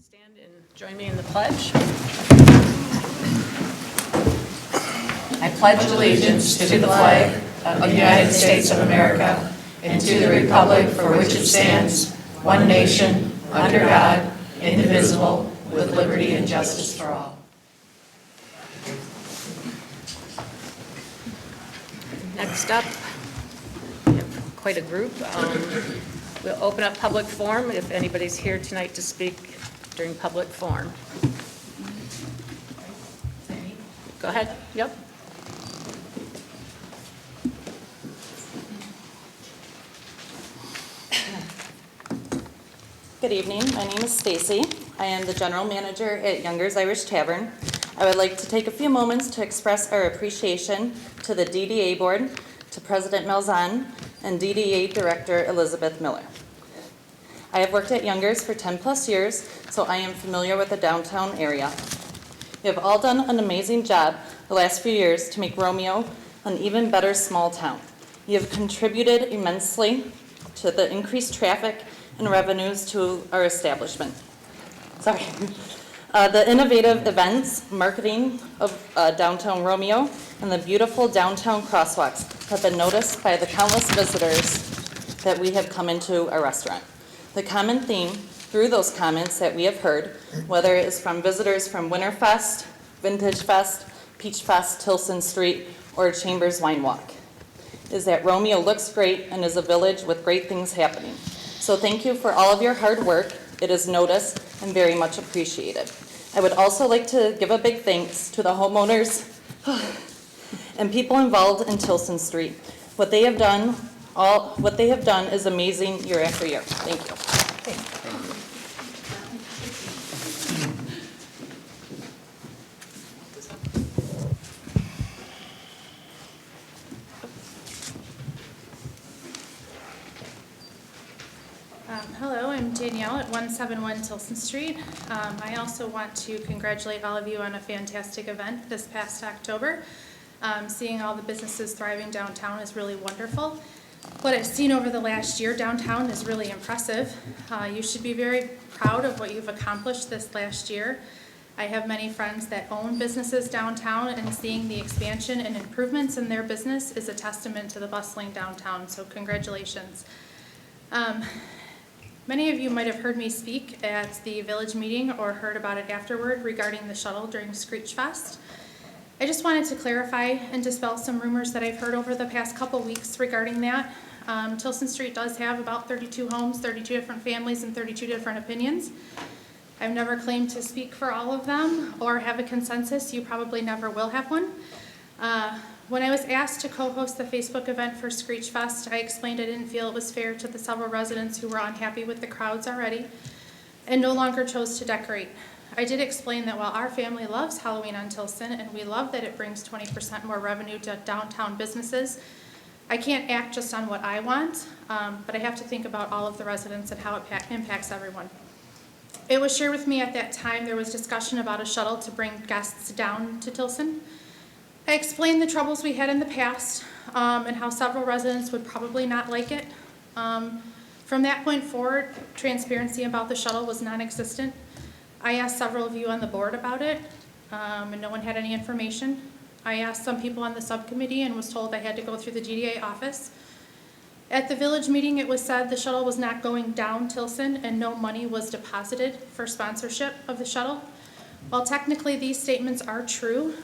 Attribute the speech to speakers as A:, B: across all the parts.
A: Stand and join me in the pledge. I pledge allegiance to the flag of the United States of America and to the republic for which it stands, one nation, under God, indivisible, with liberty and justice for all. Next up, we have quite a group. We'll open up public forum if anybody's here tonight to speak during public forum. Go ahead. Yep.
B: Good evening. My name is Stacy. I am the general manager at Younger's Irish Tavern. I would like to take a few moments to express our appreciation to the DDA board, to President Malzahn, and DDA Director Elizabeth Miller. I have worked at Younger's for 10 plus years, so I am familiar with the downtown area. You have all done an amazing job the last few years to make Romeo an even better small town. You have contributed immensely to the increased traffic and revenues to our establishment. The innovative events, marketing of downtown Romeo, and the beautiful downtown crosswalks have been noticed by the countless visitors that we have come into our restaurant. The common theme through those comments that we have heard, whether it is from visitors from Winterfest, Vintage Fest, Peach Fest, Tilson Street, or Chambers Wine Walk, is that Romeo looks great and is a village with great things happening. So thank you for all of your hard work. It is noticed and very much appreciated. I would also like to give a big thanks to the homeowners and people involved in Tilson Street. What they have done is amazing year after year. Thank you.
C: Hello, I'm Danielle at 171 Tilson Street. I also want to congratulate all of you on a fantastic event this past October. Seeing all the businesses thriving downtown is really wonderful. What I've seen over the last year downtown is really impressive. You should be very proud of what you've accomplished this last year. I have many friends that own businesses downtown, and seeing the expansion and improvements in their business is a testament to the bustling downtown, so congratulations. Many of you might have heard me speak at the village meeting or heard about it afterward regarding the shuttle during Screech Fest. I just wanted to clarify and dispel some rumors that I've heard over the past couple weeks regarding that. Tilson Street does have about 32 homes, 32 different families, and 32 different opinions. I've never claimed to speak for all of them or have a consensus. You probably never will have one. When I was asked to co-host the Facebook event for Screech Fest, I explained I didn't feel it was fair to the several residents who were unhappy with the crowds already and no longer chose to decorate. I did explain that while our family loves Halloween on Tilson and we love that it brings 20% more revenue to downtown businesses, I can't act just on what I want, but I have to think about all of the residents and how it impacts everyone. It was shared with me at that time there was discussion about a shuttle to bring guests down to Tilson. I explained the troubles we had in the past and how several residents would probably not like it. From that point forward, transparency about the shuttle was non-existent. I asked several of you on the board about it, and no one had any information. I asked some people on the subcommittee and was told I had to go through the GDA office. At the village meeting, it was said the shuttle was not going down Tilson and no money was deposited for sponsorship of the shuttle. While technically these statements are true,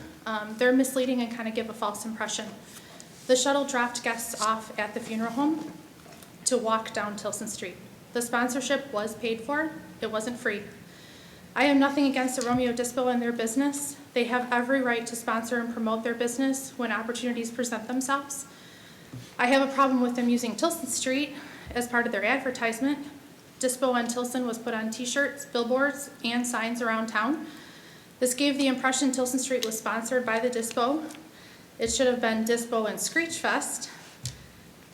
C: they're misleading and kind of give a false impression. The shuttle dropped guests off at the funeral home to walk down Tilson Street. The sponsorship was paid for. It wasn't free. I have nothing against the Romeo Dispo and their business. They have every right to sponsor and promote their business when opportunities present themselves. I have a problem with them using Tilson Street as part of their advertisement. Dispo on Tilson was put on t-shirts, billboards, and signs around town. This gave the impression Tilson Street was sponsored by the Dispo. It should have been Dispo and Screech Fest.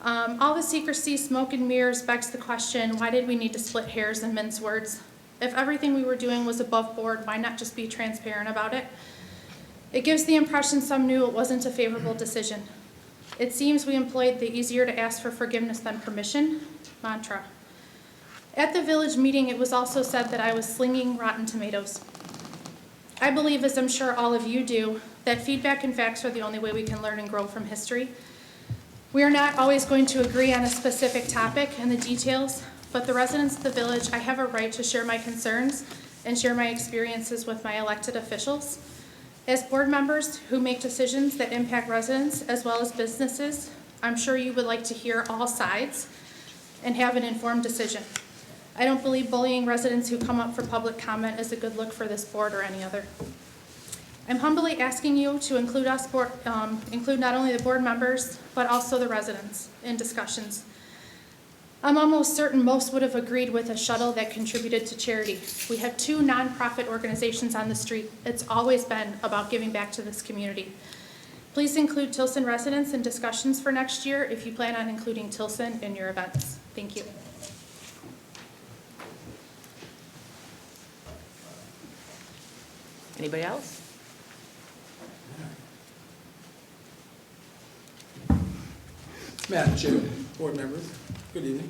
C: All the secrecy, smoke and mirrors begs the question, why did we need to split hairs and mince words? If everything we were doing was above board, why not just be transparent about it? It gives the impression some knew it wasn't a favorable decision. It seems we employed the easier to ask for forgiveness than permission mantra. At the village meeting, it was also said that I was slinging rotten tomatoes. I believe, as I'm sure all of you do, that feedback and facts are the only way we can learn and grow from history. We are not always going to agree on a specific topic and the details, but the residents of the village, I have a right to share my concerns and share my experiences with my elected officials. As board members who make decisions that impact residents as well as businesses, I'm sure you would like to hear all sides and have an informed decision. I don't believe bullying residents who come up for public comment is a good look for this board or any other. I'm humbly asking you to include include not only the board members, but also the residents in discussions. I'm almost certain most would have agreed with a shuttle that contributed to charity. We have 2 nonprofit organizations on the street. It's always been about giving back to this community. Please include Tilson residents in discussions for next year if you plan on including Tilson in your events. Thank you.
A: Anybody else?
D: Madam Chair, board members, good evening.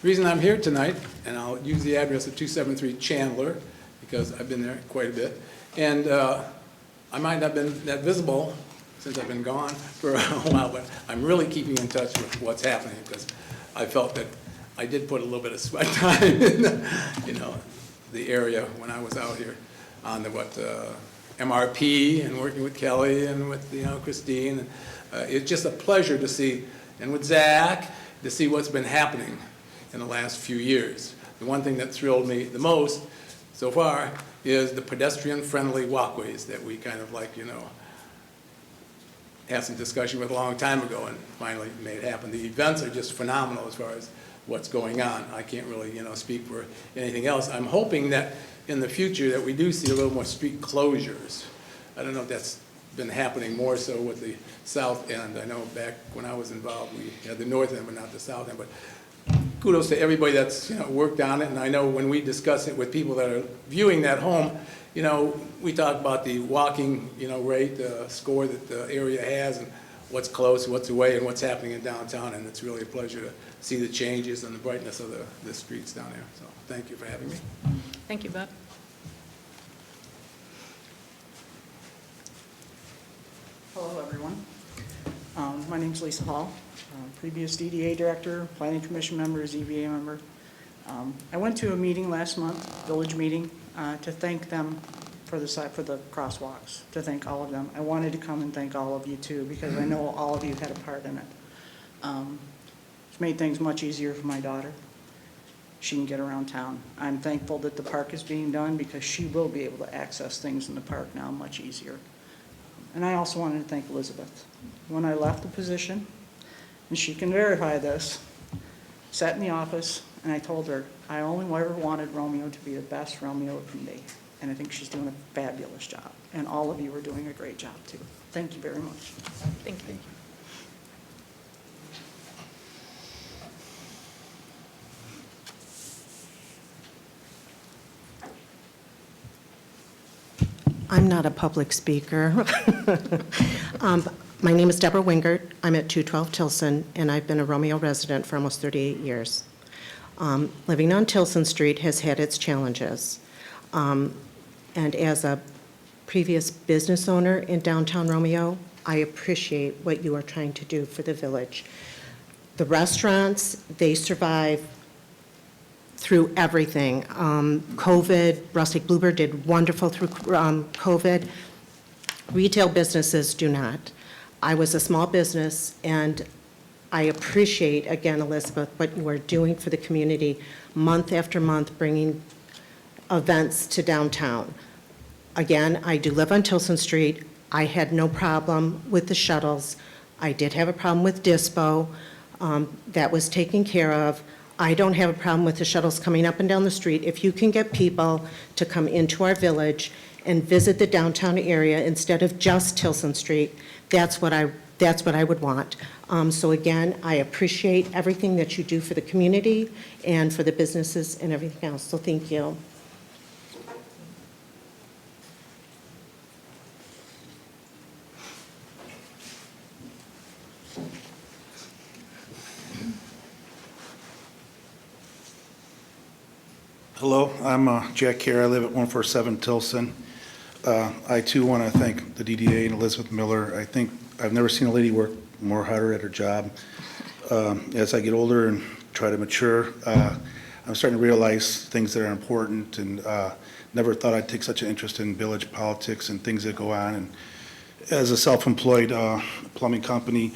D: The reason I'm here tonight, and I'll use the address of 273 Chandler, because I've been there quite a bit, and I might not have been that visible since I've been gone for a while, but I'm really keeping in touch with what's happening, because I felt that I did put a little bit of sweat time in the area when I was out here on the MRP and working with Kelly and with Christine. And, it's just a pleasure to see, and with Zach, to see what's been happening in the last few years. The one thing that thrilled me the most so far is the pedestrian-friendly walkways that we kind of had some discussion with a long time ago and finally made it happen. The events are just phenomenal as far as what's going on. I can't really speak for anything else. I'm hoping that in the future that we do see a little more street closures. I don't know if that's been happening more so with the south end. I know back when I was involved, we had the north end, but not the south end. But kudos to everybody that's worked on it. And I know when we discuss it with people that are viewing that home, we talk about the walking, rate, score that the area has, and what's close, what's away, and what's happening in downtown. And it's really a pleasure to see the changes and the brightness of the streets down there. So thank you for having me.
A: Thank you, Bob.
E: Hello, everyone. My name is Lisa Hall, previous DDA director, planning commission member, ZBA member. I went to a meeting last month, village meeting, to thank them for the crosswalks, to thank all of them. I wanted to come and thank all of you too, because I know all of you had a part in it. It's made things much easier for my daughter. She can get around town. I'm thankful that the park is being done because she will be able to access things in the park now much easier. And I also wanted to thank Elizabeth. When I left the position, and she can verify this, sat in the office and I told her I only ever wanted Romeo to be the best Romeo it can be. And I think she's doing a fabulous job. And all of you are doing a great job too. Thank you very much.
A: Thank you.
F: I'm not a public speaker. My name is Deborah Wingert. I'm at 212 Tilson, and I've been a Romeo resident for almost 38 years. Living on Tilson Street has had its challenges. And as a previous business owner in downtown Romeo, I appreciate what you are trying to do for the village. The restaurants, they survive through everything. COVID, Rustic Bluebird did wonderful through COVID. Retail businesses do not. I was a small business, and I appreciate, again, Elizabeth, what you are doing for the community month after month, bringing events to downtown. Again, I do live on Tilson Street. I had no problem with the shuttles. I did have a problem with Dispo. That was taken care of. I don't have a problem with the shuttles coming up and down the street. If you can get people to come into our village and visit the downtown area instead of just Tilson Street, that's what I would want. So again, I appreciate everything that you do for the community and for the businesses and everything else. So thank you.
G: Hello, I'm Jack Kerr. I live at 147 Tilson. I too want to thank the DDA and Elizabeth Miller. I think I've never seen a lady work more harder at her job. As I get older and try to mature, I'm starting to realize things that are important, and never thought I'd take such an interest in village politics and things that go on. And as a self-employed plumbing company,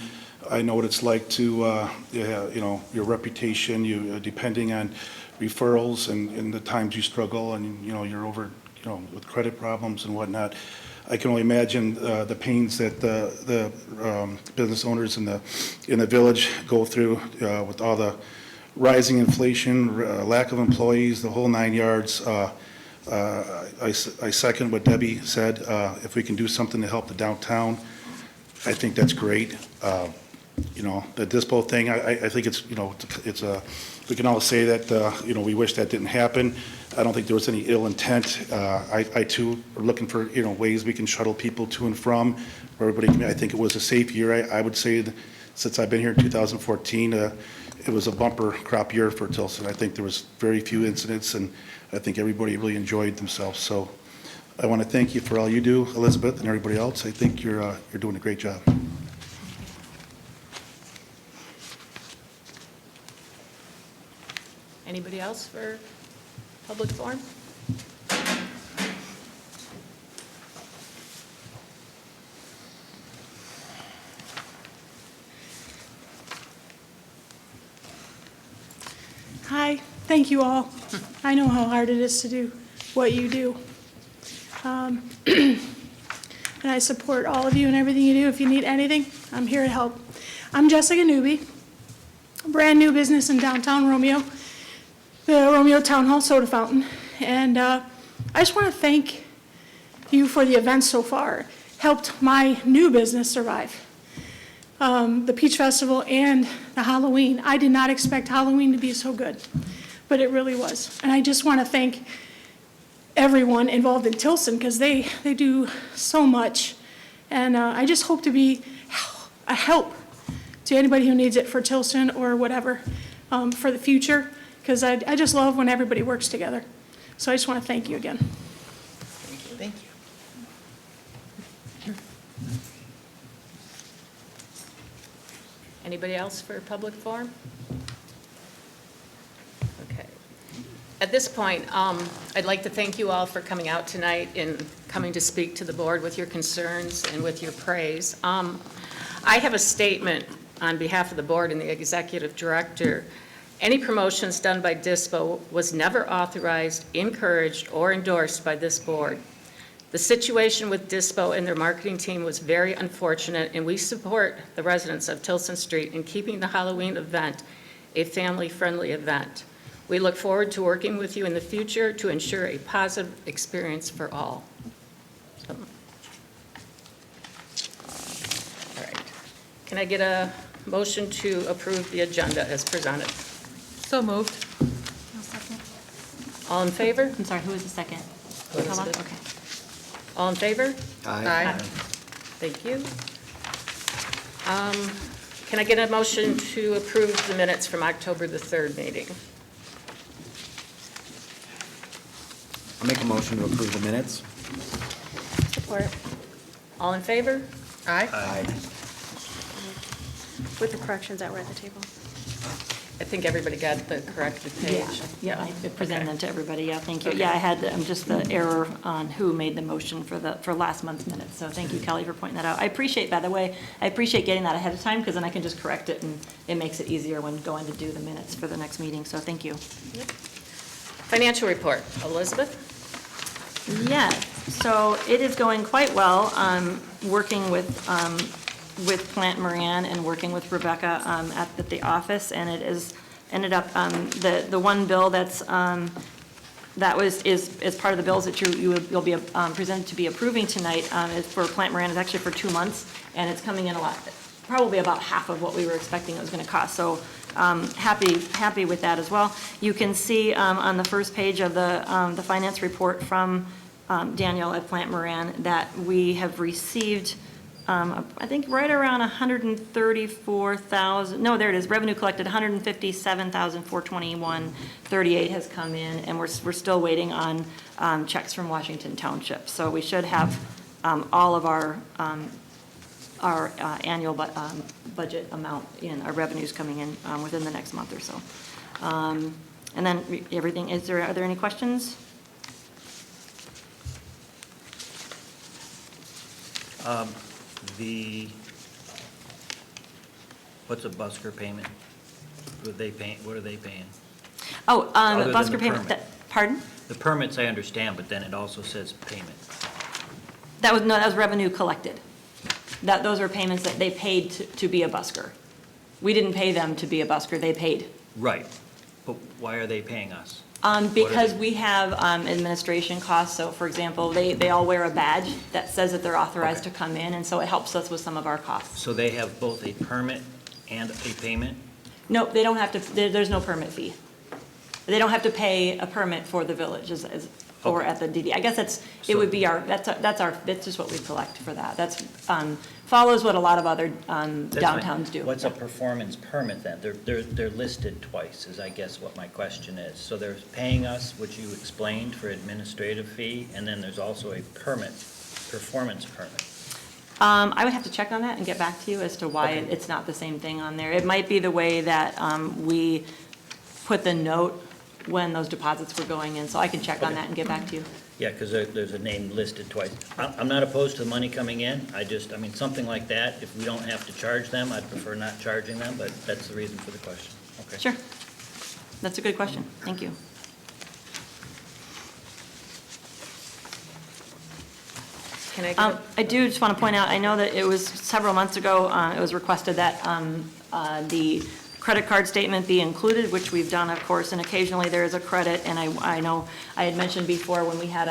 G: I know what it's like to, your reputation, you depending on referrals and the times you struggle, and you're over, with credit problems and whatnot. I can only imagine the pains that the business owners in the village go through with all the rising inflation, lack of employees, the whole 9 yards. I second what Debbie said. If we can do something to help the downtown, I think that's great. The Dispo thing, I think it's we can all say that, we wish that didn't happen. I don't think there was any ill intent. I too are looking for, ways we can shuttle people to and from, where everybody, I think it was a safe year. I would say that since I've been here in 2014, it was a bumper crop year for Tilson. I think there was very few incidents, and I think everybody really enjoyed themselves. So I want to thank you for all you do, Elizabeth, and everybody else. I think you're doing a great job.
A: Anybody else for public forum?
H: Hi, thank you all. I know how hard it is to do what you do. And I support all of you and everything you do. If you need anything, I'm here to help. I'm Jessica Newby, brand new business in downtown Romeo, the Romeo Town Hall Soda Fountain. And I just want to thank you for the events so far. Helped my new business survive. The Peach Festival and the Halloween. I did not expect Halloween to be so good, but it really was. And I just want to thank everyone involved in Tilson, because they do so much. And I just hope to be a help to anybody who needs it for Tilson or whatever for the future, because I just love when everybody works together. So I just want to thank you again.
A: Thank you. Anybody else for public forum? Okay. At this point, I'd like to thank you all for coming out tonight and coming to speak to the board with your concerns and with your praise. I have a statement on behalf of the board and the executive director. Any promotions done by Dispo was never authorized, encouraged, or endorsed by this board. The situation with Dispo and their marketing team was very unfortunate, and we support the residents of Tilson Street in keeping the Halloween event a family-friendly event. We look forward to working with you in the future to ensure a positive experience for all. All right. Can I get a motion to approve the agenda as presented?
B: So moved.
A: All in favor?
B: I'm sorry, who was the second?
A: Elizabeth.
B: Okay.
A: All in favor?
B: Aye.
A: Thank you. Can I get a motion to approve the minutes from October the 3rd meeting?
I: I'll make a motion to approve the minutes.
A: Support. All in favor?
B: Aye.
I: Aye.
H: With the corrections that were at the table.
A: I think everybody got the corrected page.
J: Yeah, I presented them to everybody, yeah, thank you. Yeah, I had just the error on who made the motion for last month's minutes, so thank you, Kelly, for pointing that out. I appreciate, by the way, I appreciate getting that ahead of time, because then I can just correct it, and it makes it easier when going to do the minutes for the next meeting, so thank you.
A: Financial report. Elizabeth?
J: Yeah, so it is going quite well. Working with Plant Moran and working with Rebecca at the office, and it is ended up the one bill is part of the bills that you'll be presented to be approving tonight is for Plant Moran. Is actually for 2 months, and it's coming in a lot, probably about half of what we were expecting it was going to cost. So happy with that as well. You can see on the first page of the finance report from Daniel at Plant Moran that we have received I think right around 134,000, no, there it is, revenue collected, 157,421.38 has come in, and we're still waiting on checks from Washington Township. So we should have all of our annual budget amount in, our revenues coming in within the next month or so. And then everything, are there any questions?
K: What's a busker payment? What are they paying?
J: Oh,
K: Other than the
J: busker payment,
K: permit.
J: pardon?
K: The permits I understand, but then it also says payment.
J: That was revenue collected. Those are payments that they paid to be a busker. We didn't pay them to be a busker, they paid.
K: Right, but why are they paying us?
J: Because we have administration costs, so for example, they all wear a badge that says that they're authorized to
K: Okay.
J: come in, and so it helps us with some of our costs.
K: So they have both a permit and a payment?
J: No, they don't have to, there's no permit fee. They don't have to pay a permit for the village or
K: Okay.
J: at the DD. I guess it would be that's just what we collect for that. That's, follows what a lot of other
K: That's fine.
J: downtowns do.
K: What's a performance permit then? They're listed twice, is I guess what my question is. So they're paying us, which you explained, for administrative fee, and then there's also a performance permit.
J: I would have to check on that and get back to you as to why
K: Okay.
J: it's not the same thing on there. It might be the way that we put the note when those deposits were going in, so I can check on
K: Okay.
J: that and get back to you.
K: Yeah, because there's a name listed twice. I'm not opposed to the money coming in. I mean, something like that, if we don't have to charge them, I'd prefer not charging them, but that's the reason for the question. Okay.
J: Sure. That's a good question. Thank you.
A: Can I get
J: I do just want to point out, I know that it was several months ago, it was requested that the credit card statement be included, which we've done, of course, and occasionally there is a credit, and I know I had mentioned before when we had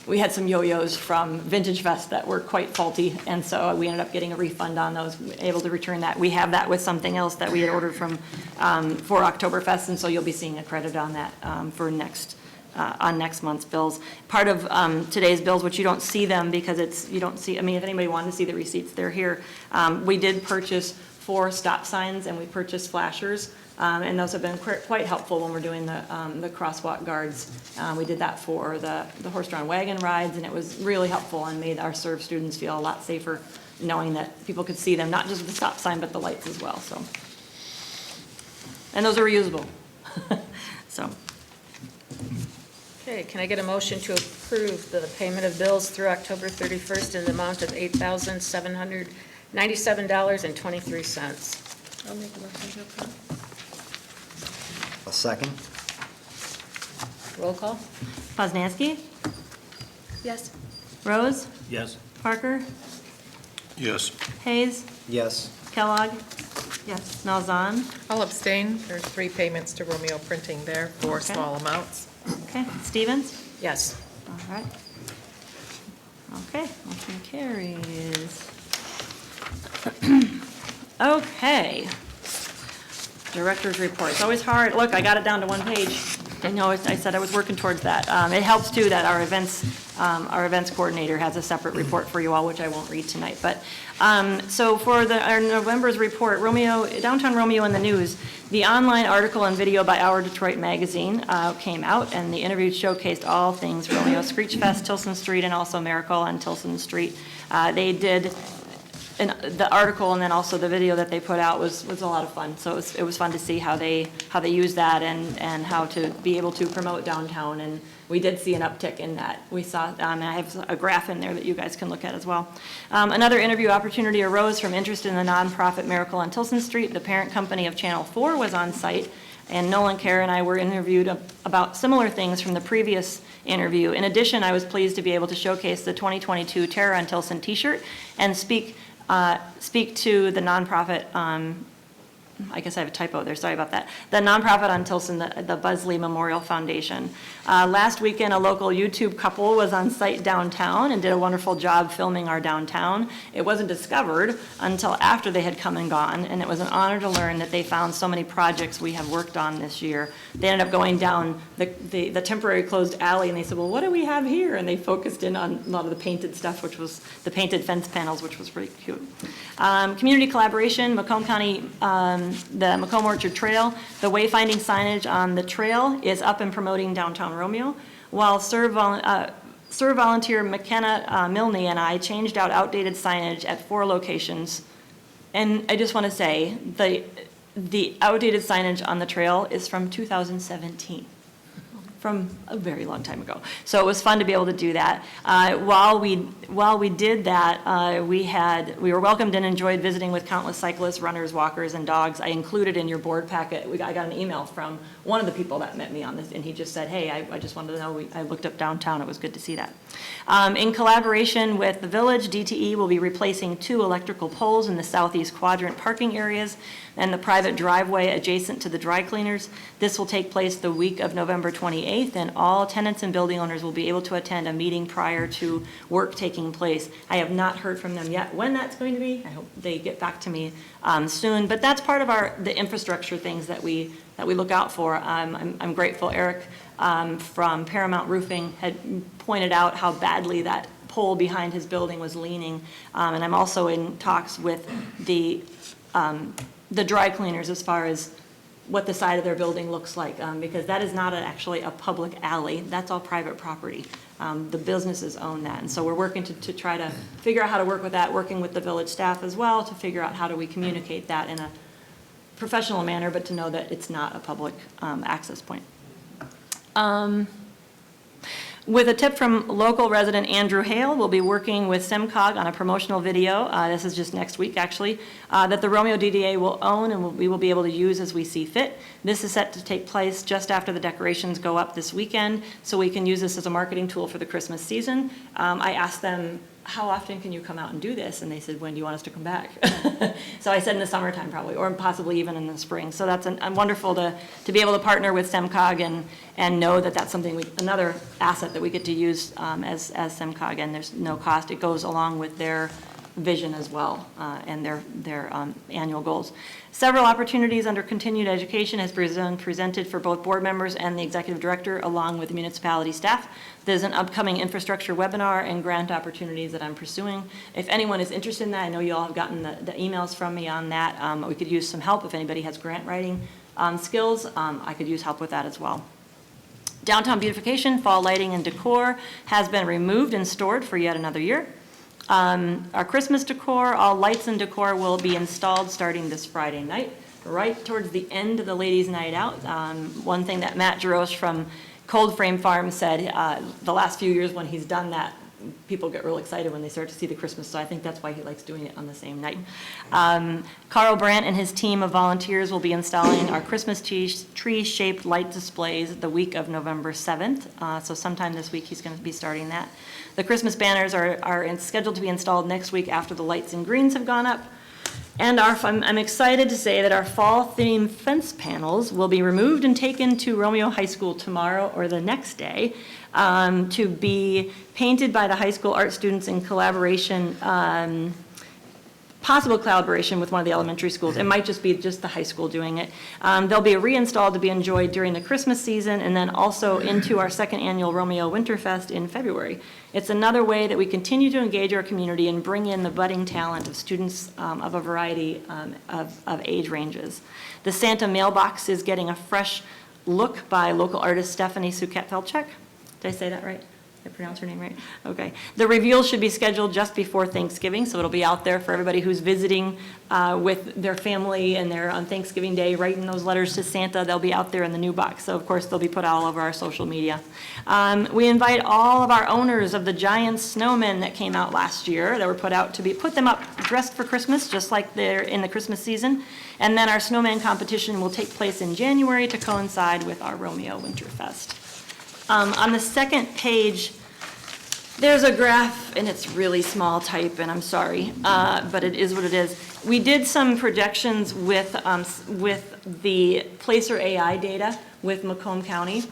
J: we had some yo-yos from Vintage Fest that were quite faulty, and so we ended up getting a refund on those, able to return that. We have that with something else that we had ordered from, for Oktoberfest, and so you'll be seeing a credit on that for on next month's bills. Part of today's bills, which you don't see them because you don't see, I mean, if anybody wanted to see the receipts, they're here. We did purchase 4 stop signs and we purchased flashers, and those have been quite helpful when we're doing the crosswalk guards. We did that for the horse-drawn wagon rides, and it was really helpful and made our serve students feel a lot safer knowing that people could see them, not just with the stop sign, but the lights as well, so. And those are reusable, so.
A: Okay, can I get a motion to approve the payment of bills through October 31st in the amount of $8,797.23?
H: I'll make a motion to approve.
I: A second?
A: Roll call?
J: Poznanski,
H: Yes.
J: Rose,
K: Yes?
J: Parker,
G: Yes.
J: Hayes,
I: Yes.
J: Kellogg, yes, Malzahn,
L: I'll abstain. There's 3 payments to Romeo Printing there for
J: Okay.
L: small amounts.
J: okay, Stevens?
A: Yes.
J: All right. Okay, motion carries. Okay. Director's report. It's always hard. Look, I got it down to 1 page. I know, I said I was working towards that. It helps too that our events coordinator has a separate report for you all, which I won't read tonight. But, so for our November's report, Downtown Romeo in the News, the online article and video by Our Detroit Magazine came out, and the interview showcased all things Romeo Screech Fest, Tilson Street, and also Miracle on Tilson Street. They did the article and then also the video that they put out was a lot of fun. So it was fun to see how they use that and how to be able to promote downtown. And we did see an uptick in that. We saw, and I have a graph in there that you guys can look at as well. Another interview opportunity arose from interest in the nonprofit Miracle on Tilson Street. The parent company of Channel 4 was on site, and Nolan Kerr and I were interviewed about similar things from the previous interview. In addition, I was pleased to be able to showcase the 2022 Terror on Tilson t-shirt and speak to the nonprofit I guess I have a typo there, sorry about that. The nonprofit on Tilson, the Buzzley Memorial Foundation. Last weekend, a local YouTube couple was on site downtown and did a wonderful job filming our downtown. It wasn't discovered until after they had come and gone, and it was an honor to learn that they found so many projects we have worked on this year. They ended up going down the temporary closed alley, and they said, well, what do we have here? And they focused in on a lot of the painted stuff, which was the painted fence panels, which was pretty cute. Community collaboration, Macomb County, the Macomb Orchard Trail. The wayfinding signage on the trail is up and promoting downtown Romeo, while Serve volunteer McKenna Milne and I changed out outdated signage at 4 locations. And I just want to say, the outdated signage on the trail is from 2017. From a very long time ago. So it was fun to be able to do that. While we did that, we were welcomed and enjoyed visiting with countless cyclists, runners, walkers, and dogs. I included in your board packet, I got an email from one of the people that met me on this, and he just said, hey, I just wanted to know, I looked up downtown, it was good to see that. In collaboration with the village, DTE will be replacing 2 electrical poles in the southeast quadrant parking areas and the private driveway adjacent to the dry cleaners. This will take place the week of November 28th, and all tenants and building owners will be able to attend a meeting prior to work taking place. I have not heard from them yet when that's going to be. I hope they get back to me soon, but that's part of the infrastructure things that we look out for. I'm grateful Eric from Paramount Roofing had pointed out how badly that pole behind his building was leaning, and I'm also in talks with the dry cleaners as far as what the side of their building looks like, because that is not actually a public alley. That's all private property. The businesses own that. And so we're working to try to figure out how to work with that, working with the village staff as well to figure out how do we communicate that in a professional manner, but to know that it's not a public access point. With a tip from local resident Andrew Hale, we'll be working with SEMCOG on a promotional video, this is just next week actually, that the Romeo DDA will own and we will be able to use as we see fit. This is set to take place just after the decorations go up this weekend, so we can use this as a marketing tool for the Christmas season. I asked them, how often can you come out and do this? And they said, when do you want us to come back? So I said in the summertime probably, or possibly even in the spring. So that's wonderful to be able to partner with SEMCOG and know that that's something, another asset that we get to use as SEMCOG, and there's no cost. It goes along with their vision as well and their annual goals. Several opportunities under continued education has been presented for both board members and the executive director along with the municipality staff. There's an upcoming infrastructure webinar and grant opportunities that I'm pursuing. If anyone is interested in that, I know you all have gotten the emails from me on that. We could use some help if anybody has grant writing skills. I could use help with that as well. Downtown beautification, fall lighting and decor has been removed and stored for yet another year. Our Christmas decor, all lights and decor will be installed starting this Friday night, right towards the end of the ladies' night out. One thing that Matt Jarosz from Cold Frame Farm said, the last few years when he's done that, people get real excited when they start to see the Christmas, so I think that's why he likes doing it on the same night. Carl Brandt and his team of volunteers will be installing our Christmas tree-shaped light displays the week of November 7th, so sometime this week he's going to be starting that. The Christmas banners are scheduled to be installed next week after the lights and greens have gone up. And I'm excited to say that our fall theme fence panels will be removed and taken to Romeo High School tomorrow or the next day to be painted by the high school art students in collaboration, possible collaboration with one of the elementary schools. It might just be just the high school doing it. They'll be reinstalled to be enjoyed during the Christmas season and then also into our second annual Romeo Winterfest in February. It's another way that we continue to engage our community and bring in the budding talent of students of a variety of age ranges. The Santa mailbox is getting a fresh look by local artist Stephanie Suket-Felchek. Did I say that right? Did I pronounce her name right? Okay. The reveal should be scheduled just before Thanksgiving, so it'll be out there for everybody who's visiting with their family and they're on Thanksgiving Day writing those letters to Santa. They'll be out there in the new box, so of course they'll be put all over our social media. We invite all of our owners of the giant snowmen that came out last year that were put out to put them up dressed for Christmas, just like they're in the Christmas season. And then our snowman competition will take place in January to coincide with our Romeo Winterfest. On the second page, there's a graph, and it's really small type, and I'm sorry, but it is what it is. We did some projections with the Placer AI data with Macomb County.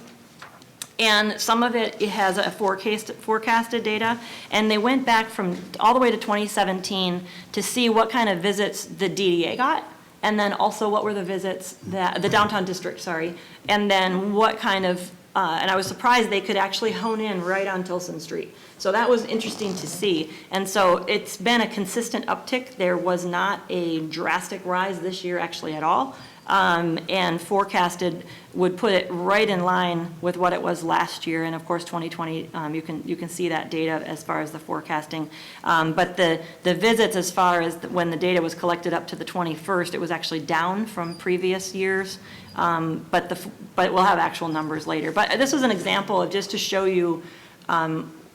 J: And some of it has a forecasted data, and they went back from all the way to 2017 to see what kind of visits the DDA got, and then also what were the visits that, the downtown district, sorry, and then what kind of, and I was surprised they could actually hone in right on Tilson Street. So that was interesting to see. And so it's been a consistent uptick. There was not a drastic rise this year actually at all. And forecasted would put it right in line with what it was last year. And of course, 2020, you can see that data as far as the forecasting. But the visits, as far as when the data was collected up to the 21st, it was actually down from previous years. But we'll have actual numbers later. But this was an example of just to show you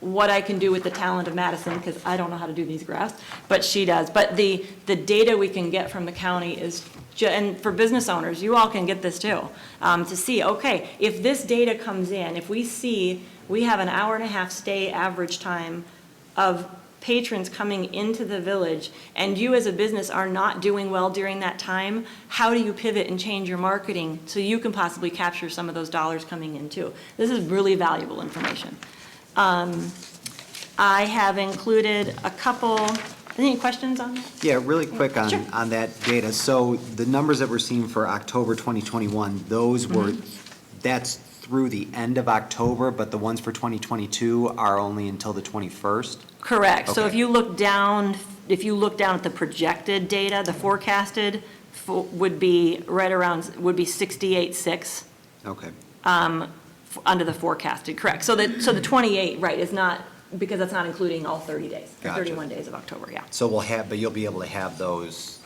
J: what I can do with the talent of Madison, because I don't know how to do these graphs, but she does. But the data we can get from the county is, and for business owners, you all can get this too, to see, okay, if this data comes in, if we see we have an 1.5 hour stay average time of patrons coming into the village, and you as a business are not doing well during that time, how do you pivot and change your marketing so you can possibly capture some of those dollars coming in too? This is really valuable information. I have included a couple, any questions on that?
I: Yeah, really quick on,
J: Sure.
I: on that data. So the numbers that we're seeing for October 2021, those were, that's through the end of October, but the ones for 2022 are only until the 21st?
J: Correct. So
I: Okay.
J: if you look down at the projected data, the forecasted would be right around, would be 68.6.
I: Okay.
J: Under the forecasted, correct. So the 28, right, is not, because that's not including all 30 days, the
I: Gotcha.
J: 31 days of October, yeah.
I: So we'll have, but you'll be able to have those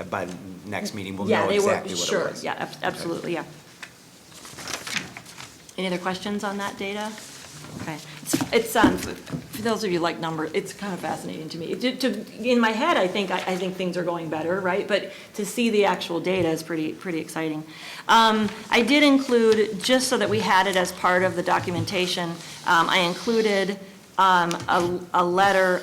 I: by next meeting. We'll
J: Yeah,
I: know
J: they were,
I: exactly what it
J: sure,
I: was.
J: yeah, absolutely, yeah. Any other questions on that data? Okay. It's for those of you who like numbers, it's kind of fascinating to me. In my head, I think things are going better, right? But to see the actual data is pretty exciting. I did include, just so that we had it as part of the documentation, I included a letter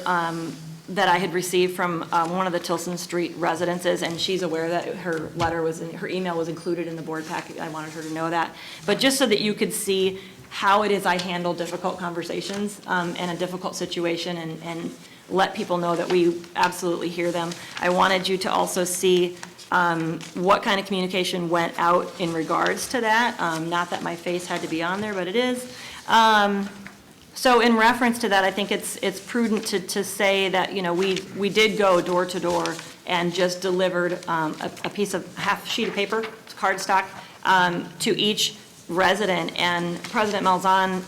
J: that I had received from one of the Tilson Street residences, and she's aware that her email was included in the board packet. I wanted her to know that. But just so that you could see how it is I handle difficult conversations in a difficult situation, and let people know that we absolutely hear them. I wanted you to also see what kind of communication went out in regards to that. Not that my face had to be on there, but it is. So in reference to that, I think it's prudent to say that, you know, we did go door to door and just delivered a piece of half sheet of paper, cardstock, to each resident. And President Malzahn,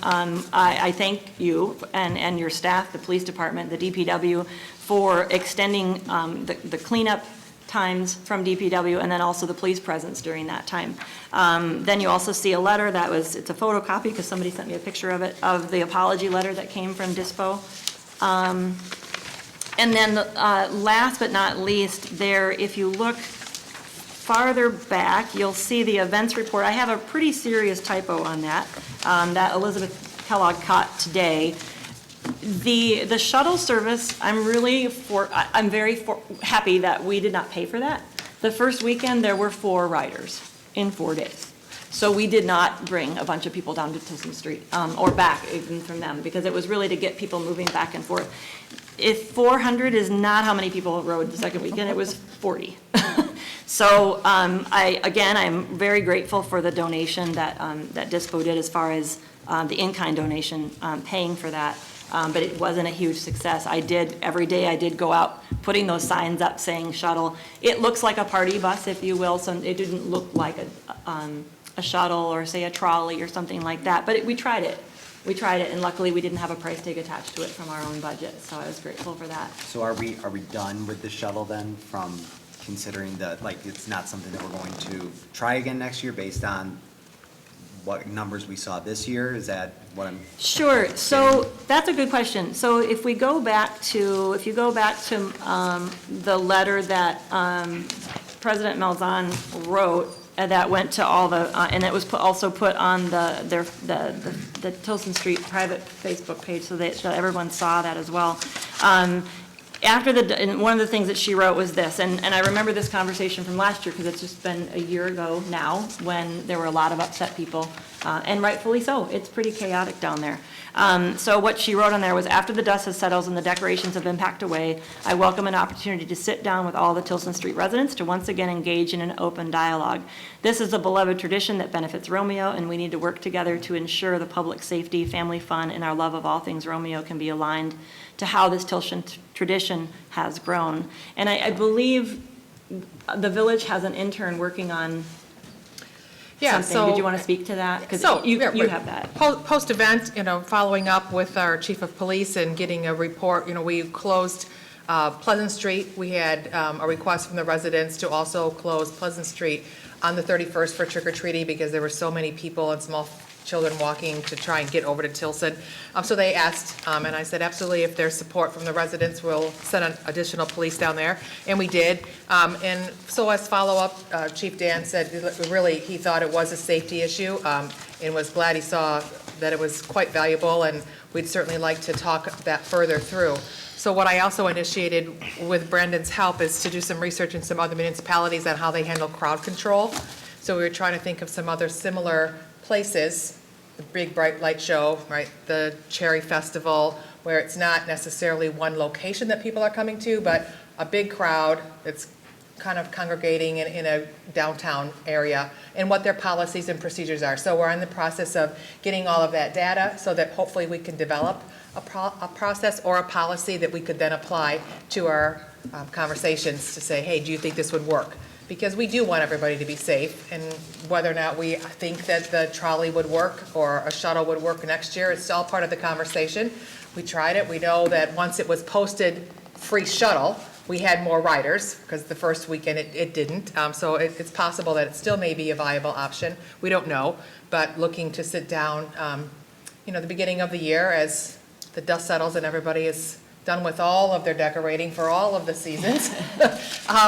J: I thank you and your staff, the police department, the DPW, for extending the cleanup times from DPW, and then also the police presence during that time. Then you also see a letter it's a photocopy because somebody sent me a picture of it, of the apology letter that came from DISPO. And then last but not least, there, if you look farther back, you'll see the events report. I have a pretty serious typo on that, that Elizabeth Kellogg caught today. The shuttle service, I'm very happy that we did not pay for that. The first weekend, there were 4 riders in 4 days. So we did not bring a bunch of people down to Tilson Street, or back even from them, because it was really to get people moving back and forth. If 400 is not how many people rode the second weekend, it was 40. So I'm very grateful for the donation that DISPO did as far as the in-kind donation, paying for that. But it wasn't a huge success. Every day I did go out, putting those signs up saying shuttle. It looks like a party bus, if you will, so it didn't look like a shuttle or say a trolley or something like that. But we tried it. And luckily we didn't have a price tag attached to it from our own budget, so I was grateful for that.
I: So are we done with the shuttle then, from considering that, like, it's not something that we're going to try again next year based on what numbers we saw this year? Is that what I'm?
J: Sure. So that's a good question. So if you go back to the letter that President Malzahn wrote, that went to all the, and it was also put on the Tilson Street private Facebook page, so that everyone saw that as well. and one of the things that she wrote was this, and I remember this conversation from last year because it's just been a year ago now when there were a lot of upset people, and rightfully so. It's pretty chaotic down there. So what she wrote on there was, after the dust has settled and the decorations have been packed away, I welcome an opportunity to sit down with all the Tilson Street residents to once again engage in an open dialogue. This is a beloved tradition that benefits Romeo, and we need to work together to ensure the public safety, family fun, and our love of all things Romeo can be aligned to how this Tilson tradition has grown. And I believe the village has an intern working on
L: Yeah,
J: something. Did you want to speak to that? Because
L: So,
J: you
L: yeah,
J: have that.
L: Post-event, following up with our chief of police and getting a report, we closed Pleasant Street. We had a request from the residents to also close Pleasant Street on the 31st for trick-or-treating because there were so many people and small children walking to try and get over to Tilson. So they asked, and I said, absolutely, if there's support from the residents, we'll send an additional police down there, and we did. And so as follow-up, Chief Dan said, really, he thought it was a safety issue, and was glad he saw that it was quite valuable, and we'd certainly like to talk that further through. So what I also initiated with Brendan's help is to do some research in some other municipalities on how they handle crowd control. So we were trying to think of some other similar places, the big bright light show, right, the Cherry Festival, where it's not necessarily one location that people are coming to, but a big crowd that's kind of congregating in a downtown area, and what their policies and procedures are. So we're in the process of getting all of that data so that hopefully we can develop a process or a policy that we could then apply to our conversations to say, hey, do you think this would work? Because we do want everybody to be safe, and whether or not we think that the trolley would work or a shuttle would work next year, it's all part of the conversation. We tried it. We know that once it was posted free shuttle, we had more riders, because the first weekend it didn't. So it's possible that it still may be a viable option. We don't know, but looking to sit down, the beginning of the year as the dust settles and everybody is done with all of their decorating for all of the seasons,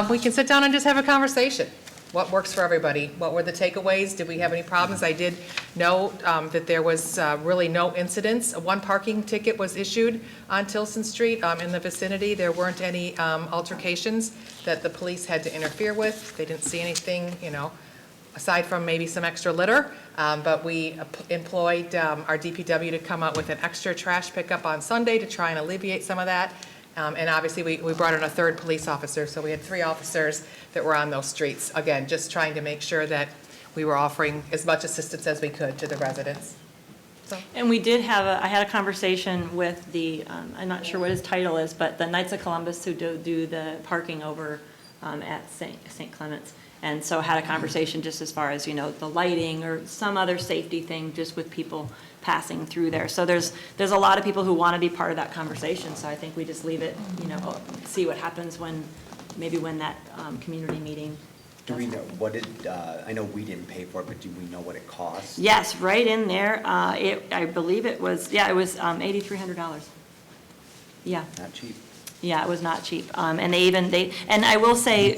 L: we can sit down and just have a conversation. What works for everybody? What were the takeaways? Did we have any problems? I did know that there was really no incidents. One parking ticket was issued on Tilson Street in the vicinity. There weren't any altercations that the police had to interfere with. They didn't see anything, aside from maybe some extra litter. But we employed our DPW to come out with an extra trash pickup on Sunday to try and alleviate some of that. And obviously, we brought in a third police officer, so we had 3 officers that were on those streets. Again, just trying to make sure that we were offering as much assistance as we could to the residents. So.
J: And we did have I had a conversation with the, I'm not sure what his title is, but the Knights of Columbus who do the parking over at St. Clements. And so had a conversation just as far as, the lighting or some other safety thing just with people passing through there. So there's a lot of people who want to be part of that conversation. So I think we just leave it, see what happens when that community meeting.
I: Do we know, I know we didn't pay for it, but do we know what it costs?
J: Yes, right in there. I believe it was $8,300. Yeah.
I: Not cheap.
J: Yeah, it was not cheap. And and I will say,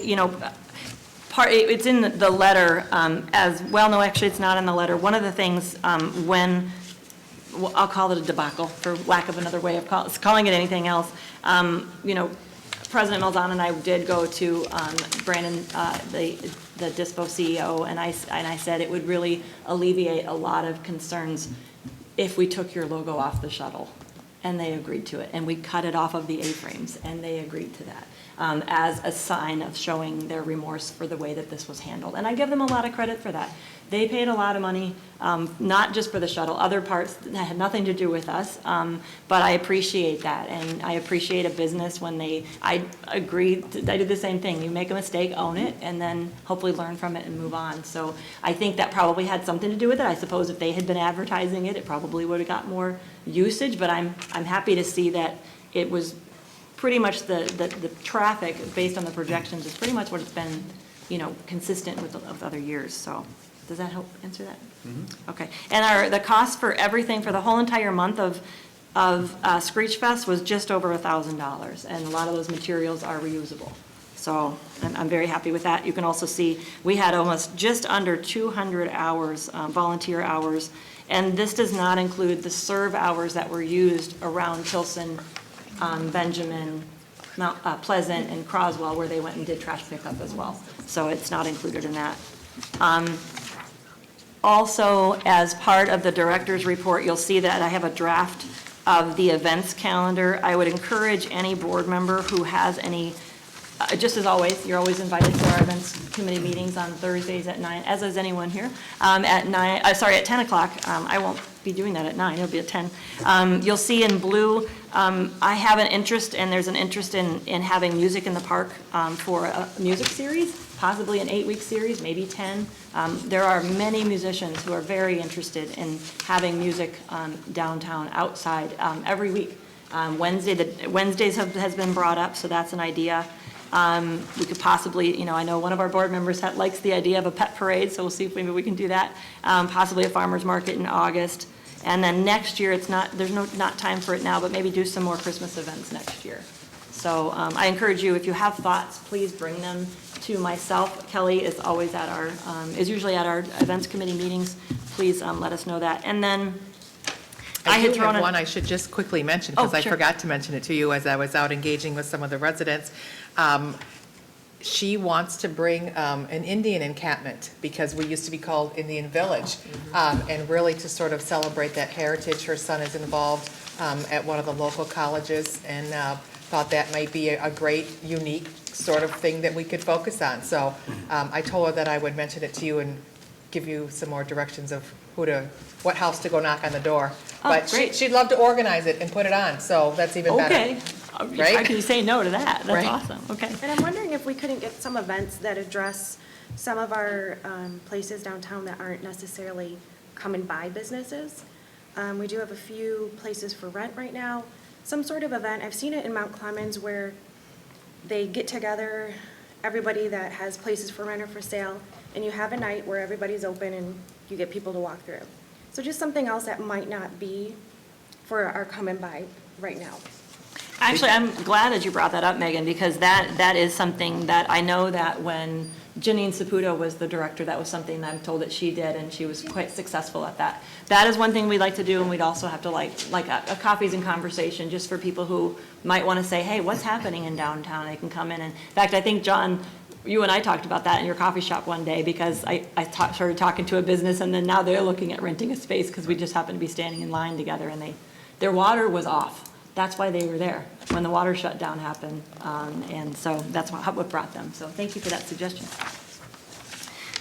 J: it's in the letter as well. No, actually, it's not in the letter. One of the things I'll call it a debacle, for lack of another way of calling it anything else. President Malzahn and I did go to Brandon, the DISPO CEO, and I said it would really alleviate a lot of concerns if we took your logo off the shuttle. And they agreed to it. And we cut it off of the A-frames, and they agreed to that as a sign of showing their remorse for the way that this was handled. And I give them a lot of credit for that. They paid a lot of money, not just for the shuttle, other parts that had nothing to do with us, but I appreciate that. And I appreciate a business when I agree, I did the same thing. You make a mistake, own it, and then hopefully learn from it and move on. So I think that probably had something to do with it. I suppose if they had been advertising it, it probably would have got more usage, but I'm happy to see that it was pretty much the traffic, based on the projections, is pretty much what it's been, consistent with other years. So does that help answer that? Mm-hmm. Okay. And the cost for everything for the whole entire month of Screech Fest was just over $1,000, and a lot of those materials are reusable. So I'm very happy with that. You can also see we had almost just under 200 hours, volunteer hours, and this does not include the serve hours that were used around Tilson, Benjamin, Pleasant and Croswell, where they went and did trash pickup as well. So it's not included in that. Also, as part of the director's report, you'll see that I have a draft of the events calendar. I would encourage any board member who has any, just as always, you're always invited to our events committee meetings on Thursdays at 9, as is anyone here, at 10 o'clock. I won't be doing that at 9, it'll be at 10. You'll see in blue, I have an interest, and there's an interest in having music in the park for a music series, possibly an 8-week series, maybe 10. There are many musicians who are very interested in having music downtown, outside, every week. Wednesdays has been brought up, so that's an idea. We could possibly, I know one of our board members likes the idea of a pet parade, so we'll see if maybe we can do that. Possibly a farmer's market in August. And then next year, there's not time for it now, but maybe do some more Christmas events next year. So I encourage you, if you have thoughts, please bring them to myself. Kelly is always is usually at our events committee meetings. Please let us know that. And then
L: I do have one I should just quickly mention, because I
J: sure.
L: forgot to mention it to you as I was out engaging with some of the residents. She wants to bring an Indian encampment, because we used to be called Indian Village, and really to sort of celebrate that heritage. Her son is involved at one of the local colleges, and thought that might be a great, unique sort of thing that we could focus on. So I told her that I would mention it to you and give you some more directions of what house to go knock on the door. But
J: great.
L: she'd love to organize it and put it on, so that's even better.
J: Okay.
L: Right?
J: How can you say no to that? That's
L: Right.
J: awesome. Okay.
M: And I'm wondering if we couldn't get some events that address some of our places downtown that aren't necessarily come and buy businesses. We do have a few places for rent right now. Some sort of event, I've seen it in Mount Clemens, where they get together, everybody that has places for rent or for sale, and you have a night where everybody's open and you get people to walk through. So just something else that might not be for our come and buy right now.
J: Actually, I'm glad that you brought that up, Megan, because that is something that I know that when Janine Saputo was the director, that was something I'm told that she did, and she was quite successful at that. That is one thing we'd like to do, and we'd also have to like a coffees and conversation, just for people who might want to say, hey, what's happening in downtown? They can come in. And in fact, I think, John, you and I talked about that in your coffee shop one day, because I started talking to a business, and then now they're looking at renting a space, because we just happened to be standing in line together, and their water was off. That's why they were there, when the water shutdown happened, and so that's what brought them. So thank you for that suggestion.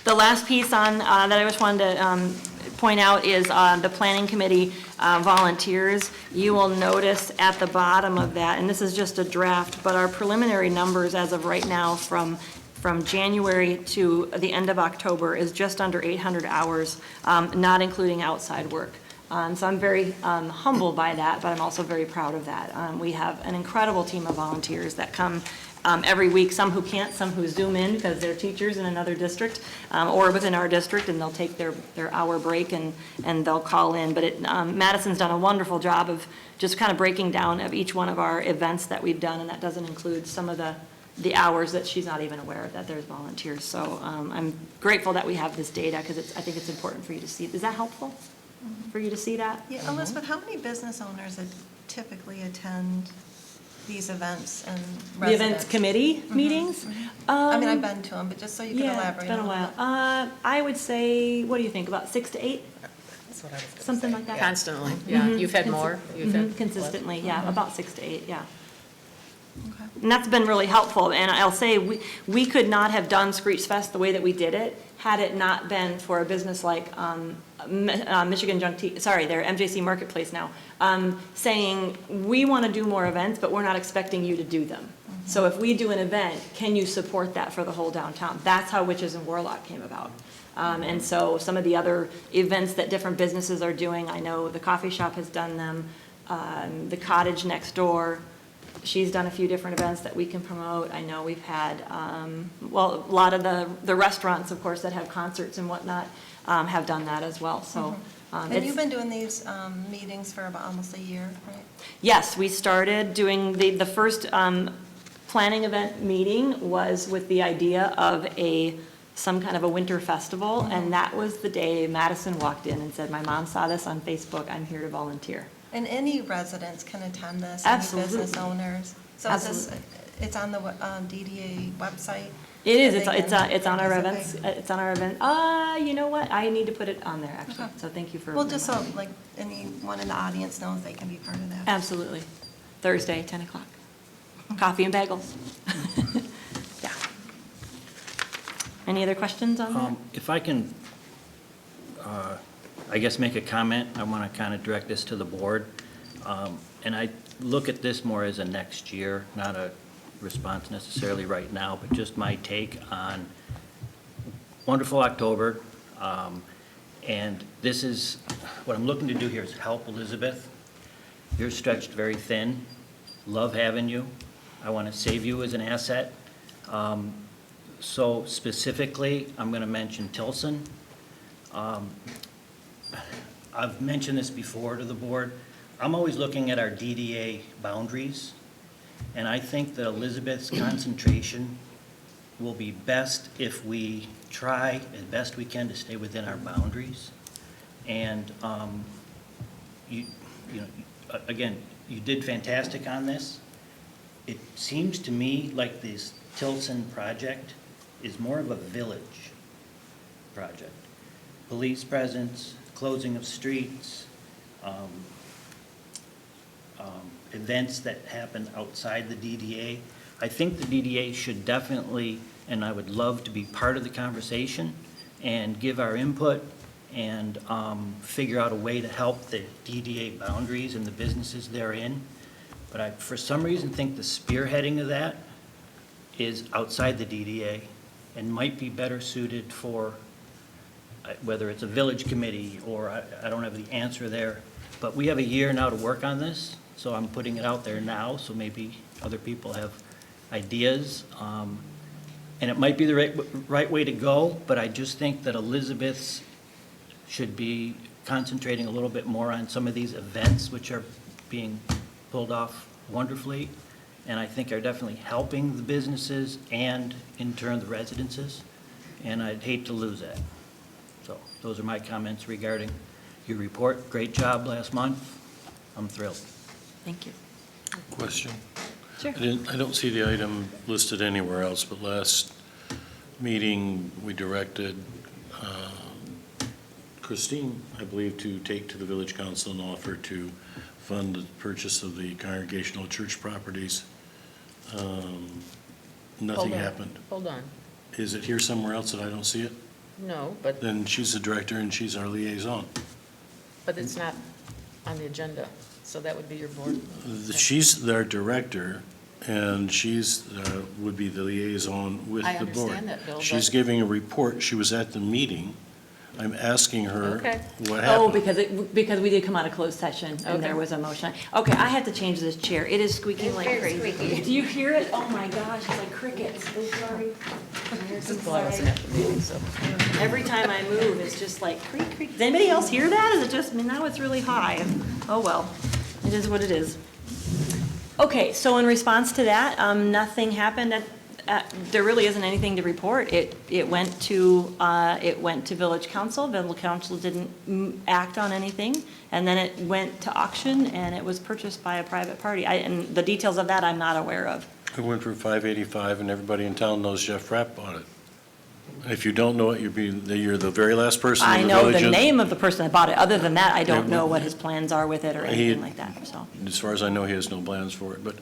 J: The last piece that I just wanted to point out is the planning committee volunteers. You will notice at the bottom of that, and this is just a draft, but our preliminary numbers as of right now from January to the end of October is just under 800 hours, not including outside work. So I'm very humbled by that, but I'm also very proud of that. We have an incredible team of volunteers that come every week, some who can't, some who Zoom in because they're teachers in another district or within our district, and they'll take their hour break and they'll call in. But Madison's done a wonderful job of just kind of breaking down of each one of our events that we've done, and that doesn't include some of the hours that she's not even aware of that there's volunteers. So I'm grateful that we have this data, because I think it's important for you to see. Is that helpful for you to see that?
N: Yeah, Elizabeth, how many business owners typically attend these events and residents?
J: The events committee meetings?
N: I mean, I've been to them, but just so you can
J: Yeah,
N: elaborate.
J: it's been a while. I would say, what do you think, about 6 to 8?
L: That's what I was gonna
J: Something
L: say.
J: like that.
A: Constantly, yeah. You've had more? You've had
J: Consistently, yeah, about 6 to 8, yeah.
N: Okay.
J: And that's been really helpful, and I'll say, we could not have done Screech Fest the way that we did it had it not been for a business like Michigan Junk Tea, their MJC Marketplace now, saying, we want to do more events, but we're not expecting you to do them. So if we do an event, can you support that for the whole downtown? That's how Witches and Warlock came about. And so some of the other events that different businesses are doing, I know the coffee shop has done them, the cottage next door, she's done a few different events that we can promote. I know we've had, a lot of the restaurants, of course, that have concerts and whatnot, have done that as well. So,
N: And you've been doing these meetings for about almost a year, right?
J: Yes, we started doing the first planning event meeting was with the idea of some kind of a winter festival, and that was the day Madison walked in and said, my mom saw this on Facebook, I'm here to volunteer.
N: And any residents can attend this,
J: Absolutely.
N: any business owners? So It's on the DDA website?
J: It is,
N: That they
J: it's
N: can
J: on our
N: participate?
J: events, it's on our event. You know what? I need to put it on there, actually,
N: Okay.
J: so thank you for.
N: Well, just so,
J: reminding me.
N: like, anyone in the audience knows they can be part of that.
J: Absolutely. Thursday, 10 o'clock. Coffee and bagels. Yeah. Any other questions on that?
K: If I can, I guess, make a comment, I want to kind of direct this to the board. And I look at this more as a next year, not a response necessarily right now, but just my take on wonderful October. And this is, what I'm looking to do here is help Elizabeth. You're stretched very thin. Love having you. I want to save you as an asset. So specifically, I'm going to mention Tilson. I've mentioned this before to the board. I'm always looking at our DDA boundaries, and I think that Elizabeth's concentration will be best if we try as best we can to stay within our boundaries. And you know, again, you did fantastic on this. It seems to me like this Tilson project is more of a village project. Police presence, closing of streets, events that happen outside the DDA. I think the DDA should definitely, and I would love to be part of the conversation and give our input and figure out a way to help the DDA boundaries and the businesses therein. But I, for some reason, think the spearheading of that is outside the DDA and might be better suited for whether it's a village committee or I don't have the answer there. But we have a year now to work on this, so I'm putting it out there now, so maybe other people have ideas. And it might be the right way to go, but I just think that Elizabeth's should be concentrating a little bit more on some of these events which are being pulled off wonderfully, and I think are definitely helping the businesses and in turn the residences, and I'd hate to lose that. So those are my comments regarding your report. Great job last month. I'm thrilled.
J: Thank you.
O: Question.
J: Sure.
O: I don't see the item listed anywhere else, but last meeting, we directed Christine, I believe, to take to the village council and offer to fund the purchase of the congregational church properties. Nothing happened.
A: Hold on.
O: Is it here somewhere else that I don't see it?
A: No, but
O: Then she's the director and she's our liaison.
A: it's not on the agenda, so that would be your board.
O: She's their director, and she's, would be the liaison with
A: I
O: the board.
A: understand that, Bill,
O: She's
A: but-
O: giving a report. She was at the meeting. I'm asking her
A: Okay.
O: what
J: Oh,
O: happened.
J: because we did come out of closed session and there
A: Okay.
J: was a motion. Okay, I had to change this chair. It is squeaking like crazy. Do you hear it? Oh my gosh, it's like crickets. I'm sorry.
A: Well, I wasn't at the meeting, so.
J: Every time I move, it's just like creak, creak. Does anybody else hear that? Is it just, I mean, now it's really high. Oh, well, it is what it is. Okay, so in response to that, nothing happened. There really isn't anything to report. It went to village council. Village council didn't act on anything. And then it went to auction and it was purchased by a private party. And the details of that I'm not aware of.
O: It went for $585, and everybody in town knows Jeff Rapp bought it. If you don't know it, you're the very last person
J: I
O: in the
J: know
O: village.
J: the name of the person that bought it. Other than that, I don't
O: Yeah,
J: know what his plans are with it or anything like that, so.
O: As far as I know, he has no plans for it, but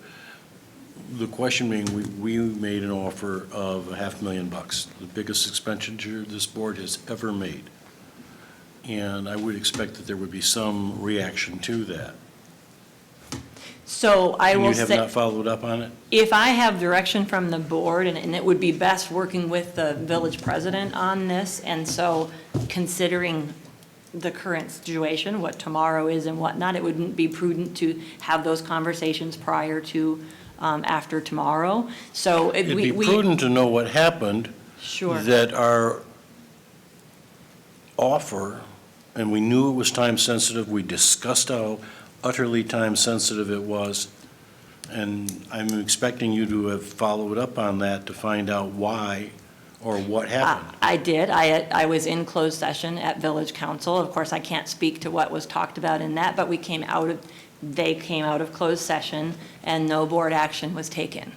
O: the question being, we made an offer of $500,000, the biggest expenditure this board has ever made. And I would expect that there would be some reaction to that.
J: So I will
O: And you have
J: say,
O: not followed up on it?
J: if I have direction from the board, and it would be best working with the village president on this, and so considering the current situation, what tomorrow is and whatnot, it wouldn't be prudent to have those conversations prior to, after tomorrow. So it-
O: It'd
J: we.
O: be prudent to know what happened.
J: Sure.
O: That our offer, and we knew it was time-sensitive, we discussed how utterly time-sensitive it was, and I'm expecting you to have followed up on that to find out why or what happened.
J: I did. I was in closed session at village council. Of course, I can't speak to what was talked about in that, but they came out of closed session and no board action was taken.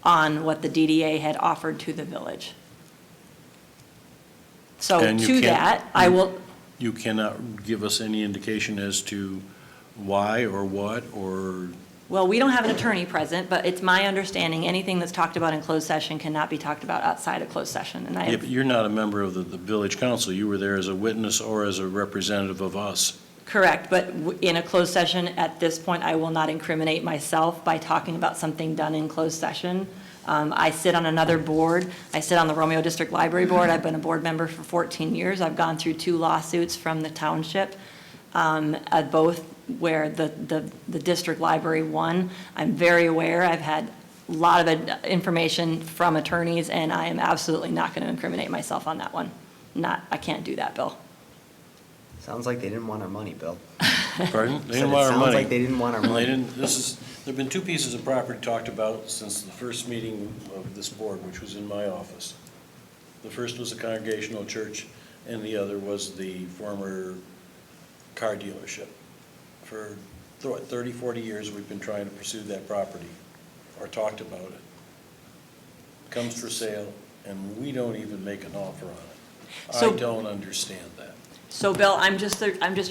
J: on what the DDA had offered to the village. So
O: And you
J: to
O: can't-
J: that, I will,
O: You cannot give us any indication as to why or what, or,
J: well, we don't have an attorney present, but it's my understanding, anything that's talked about in closed session cannot be talked about outside of closed session. And I
O: yeah, but you're not a member of the village council. You were there as a witness or as a representative of us.
J: Correct, but in a closed session, at this point, I will not incriminate myself by talking about something done in closed session. I sit on another board. I sit on the Romeo District Library Board. I've been a board member for 14 years. I've gone through 2 lawsuits from the township, both where the district library won. I'm very aware. I've had a lot of information from attorneys, and I am absolutely not going to incriminate myself on that one. I can't do that, Bill.
I: Sounds like they didn't want our money, Bill.
O: Pardon? They
I: Said
O: didn't
I: it
O: want our money.
I: sounds like they didn't want our
O: No,
I: money.
O: they didn't, there've been 2 pieces of property talked about since the first meeting of this board, which was in my office. The first was the Congregational Church, and the other was the former car dealership. For 30, 40 years, we've been trying to pursue that property, or talked about it. Comes for sale, and we don't even make an offer on it.
J: So-
O: I don't understand that.
J: So, Bill, I'm just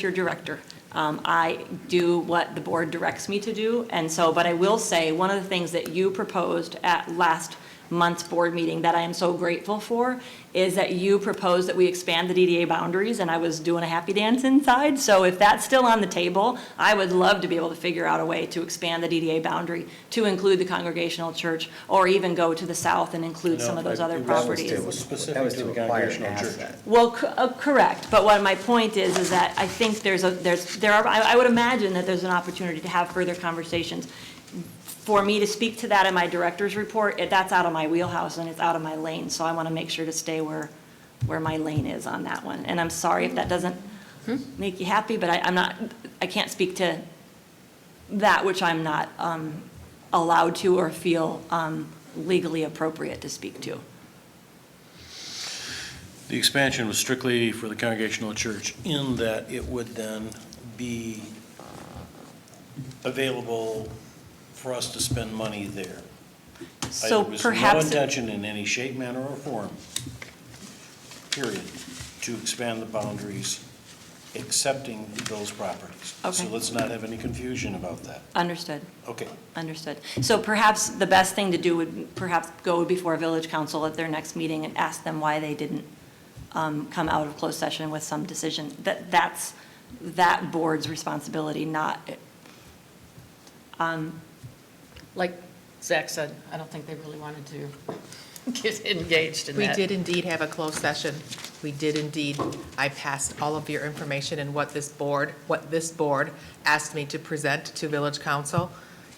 J: your director. I do what the board directs me to do, and so, but I will say, one of the things that you proposed at last month's board meeting that I am so grateful for is that you proposed that we expand the DDA boundaries, and I was doing a happy dance inside. So if that's still on the table, I would love to be able to figure out a way to expand the DDA boundary to include the Congregational Church, or even go to the south and include some of those other properties.
O: It was specific to the Congregational Church.
J: Well, correct, but what my point is that I think I would imagine that there's an opportunity to have further conversations. For me to speak to that in my director's report, that's out of my wheelhouse and it's out of my lane, so I want to make sure to stay where my lane is on that one. And I'm sorry if that doesn't make you happy, but I can't speak to that which I'm not allowed to or feel legally appropriate to speak to.
O: The expansion was strictly for the Congregational Church in that it would then be available for us to spend money there.
J: So
O: There was
J: perhaps.
O: no intention in any shape, manner, or form, period, to expand the boundaries, excepting those properties.
J: Okay.
O: So let's not have any confusion about that.
J: Understood.
O: Okay.
J: Understood. So perhaps the best thing to do would perhaps go before village council at their next meeting and ask them why they didn't come out of closed session with some decision. That's that board's responsibility, not.
A: Like Zach said, I don't think they really wanted to get engaged in
L: We
A: that.
L: did indeed have a closed session. We did indeed. I passed all of your information and what this board asked me to present to village council.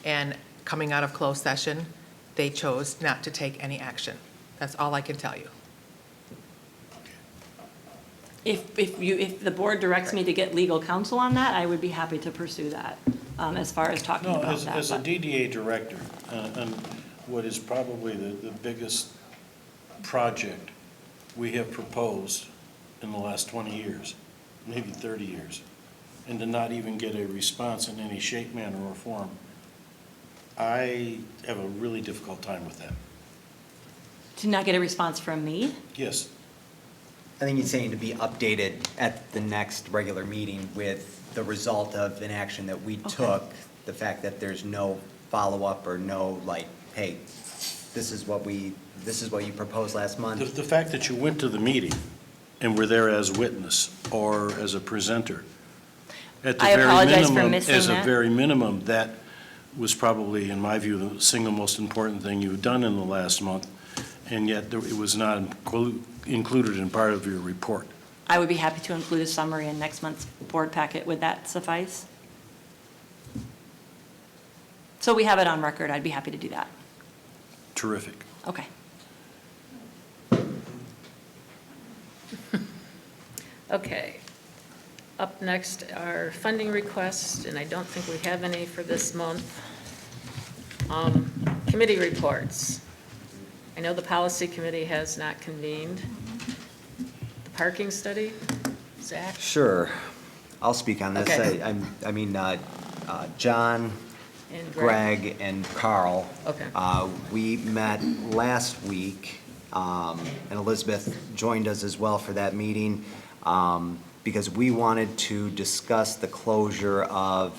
L: And coming out of closed session, they chose not to take any action. That's all I can tell you.
J: If the board directs me to get legal counsel on that, I would be happy to pursue that, as far as talking
O: No,
J: about
O: as
J: that.
O: a
J: but-
O: DDA director, and what is probably the biggest project we have proposed in the last 20 years, maybe 30 years, and to not even get a response in any shape, manner, or form, I have a really difficult time with that.
J: To not get a response from me?
O: Yes.
I: I think he's saying to be updated at the next regular meeting with the result of an action that we took, the fact that there's no follow-up or no, like, hey, this is what you proposed last month.
O: The fact that you went to the meeting and were there as witness or as a presenter, at the
J: I
O: very
J: apologize for
O: minimum,
J: missing
O: as a
J: that.
O: very minimum, that was probably, in my view, the single most important thing you've done in the last month, and yet it was not included in part of your report.
J: I would be happy to include a summary in next month's board packet. Would that suffice? So we have it on record. I'd be happy to do that.
O: Terrific.
J: Okay.
A: Okay. Up next are funding requests, and I don't think we have any for this month. Committee reports. I know the policy committee has not convened. The parking study, Zach?
I: Sure. I'll speak on this.
A: Okay.
I: John
A: And
I: Greg and Carl.
A: Okay.
I: We met last week, and Elizabeth joined us as well for that meeting, because we wanted to discuss the closure of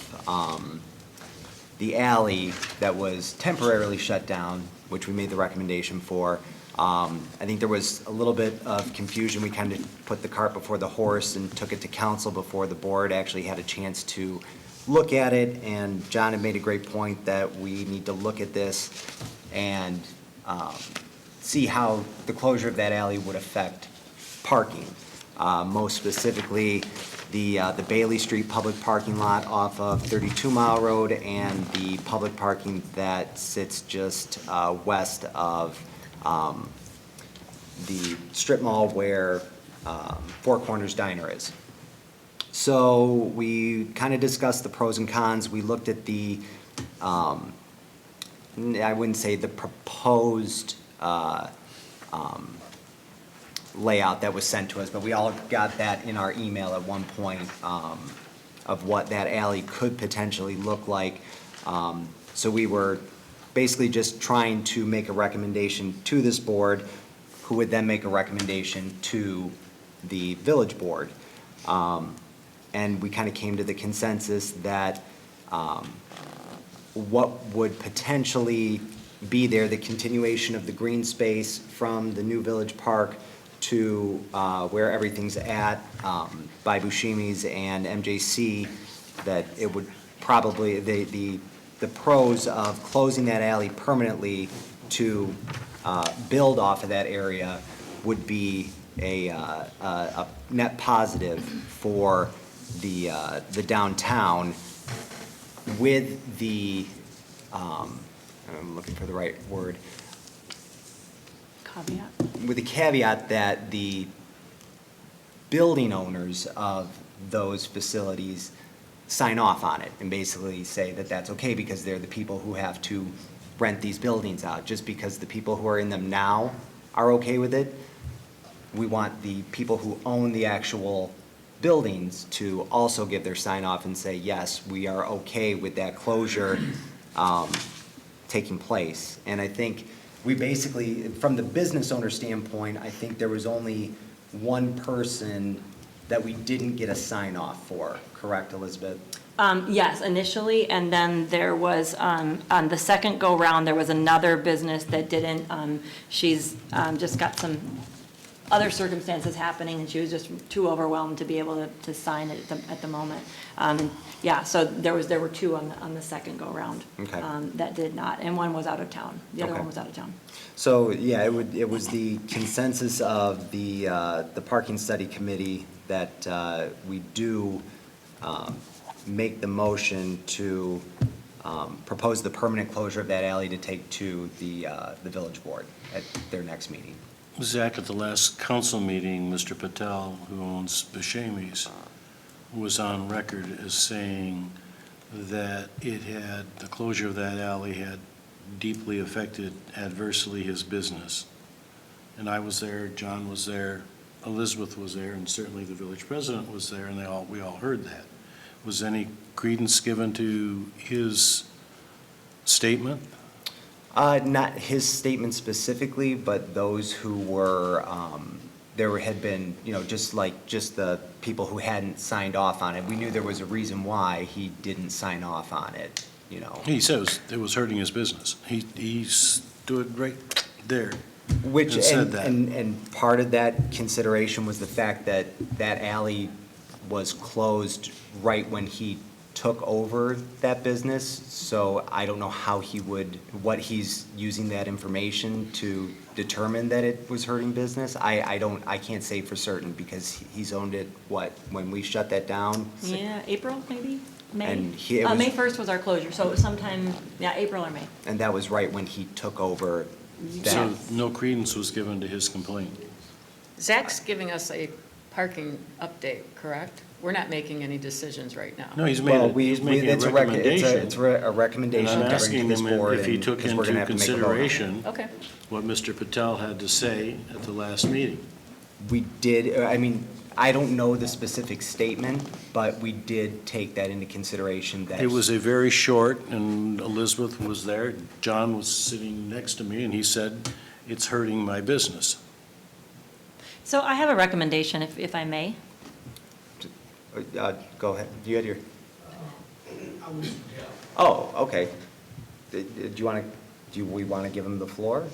I: the alley that was temporarily shut down, which we made the recommendation for. I think there was a little bit of confusion. We kind of put the cart before the horse and took it to council before the board actually had a chance to look at it. And John had made a great point that we need to look at this and see how the closure of that alley would affect parking. Most specifically, the Bailey Street public parking lot off of 32 Mile Road and the public parking that sits just west of the strip mall where Four Corners Diner is. So we kind of discussed the pros and cons. We looked at the, I wouldn't say the proposed layout that was sent to us, but we all got that in our email at one point of what that alley could potentially look like. So we were basically just trying to make a recommendation to this board, who would then make a recommendation to the village board. And we kind of came to the consensus that what would potentially be there, the continuation of the green space from the new village park to where everything's at by Buscemi's and MJC, that it would probably, the pros of closing that alley permanently to build off of that area would be a net positive for the downtown, with the, I'm looking for the right word,
J: Caveat.
I: with the caveat that the building owners of those facilities sign off on it and basically say that that's okay because they're the people who have to rent these buildings out. Just because the people who are in them now are okay with it, we want the people who own the actual buildings to also give their sign off and say, yes, we are okay with that closure taking place. And I think we basically, from the business owner standpoint, I think there was only one person that we didn't get a sign off for, correct, Elizabeth?
J: Yes, initially, and then there was, on the second go-round, there was another business that didn't, she's just got some other circumstances happening, and she was just too overwhelmed to be able to sign it at the moment. Yeah, so there were two on the second go-round.
I: Okay.
J: That did not, and one was out of town. The other
I: Okay.
J: one was out of town.
I: So, yeah, it was the consensus of the parking study committee that we do make the motion to propose the permanent closure of that alley to take to the village board at their next meeting.
O: Zach, at the last council meeting, Mr. Patel, who owns Buscemi's, was on record as saying that the closure of that alley had deeply affected adversely his business. And I was there, John was there, Elizabeth was there, and certainly the village president was there, and we all heard that. Was any credence given to his statement?
I: Not his statement specifically, but those who were, there had been, just the people who hadn't signed off on it. We knew there was a reason why he didn't sign off on it,
O: He says it was hurting his business. He stood right there
I: Which,
O: and said that.
I: and part of that consideration was the fact that that alley was closed right when he took over that business. So I don't know how what he's using that information to determine that it was hurting business. I can't say for certain because he's owned it, when we shut that down?
J: Yeah, April, maybe? May?
I: And it was-
J: May 1st was our closure, so it was sometime, April or May.
I: And that was right when he took over that.
O: So no credence was given to his complaint.
A: Zach's giving us a parking update, correct? We're not making any decisions right now.
O: No, he's
I: Well,
O: making a
I: it's
O: recommendation.
I: It's a recommendation
O: And I'm
I: to bring
O: asking
I: to this
O: him
I: board,
O: if he took
I: because we're
O: into
I: gonna have to make a vote on it.
O: consideration
A: Okay.
O: what Mr. Patel had to say at the last meeting.
I: We did, I don't know the specific statement, but we did take that into consideration that.
O: It was a very short, and Elizabeth was there. John was sitting next to me, and he said, "It's hurting my business."
J: So I have a recommendation, if I may.
I: Go ahead. You had your. Oh, okay. Do you want to, do we want to give him the floor?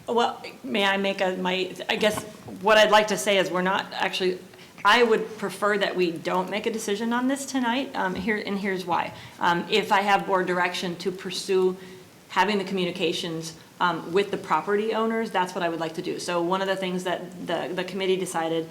J: Well, may I make I guess what I'd like to say is we're not actually, I would prefer that we don't make a decision on this tonight, and here's why. If I have board direction to pursue having the communications with the property owners, that's what I would like to do. So one of the things that the committee decided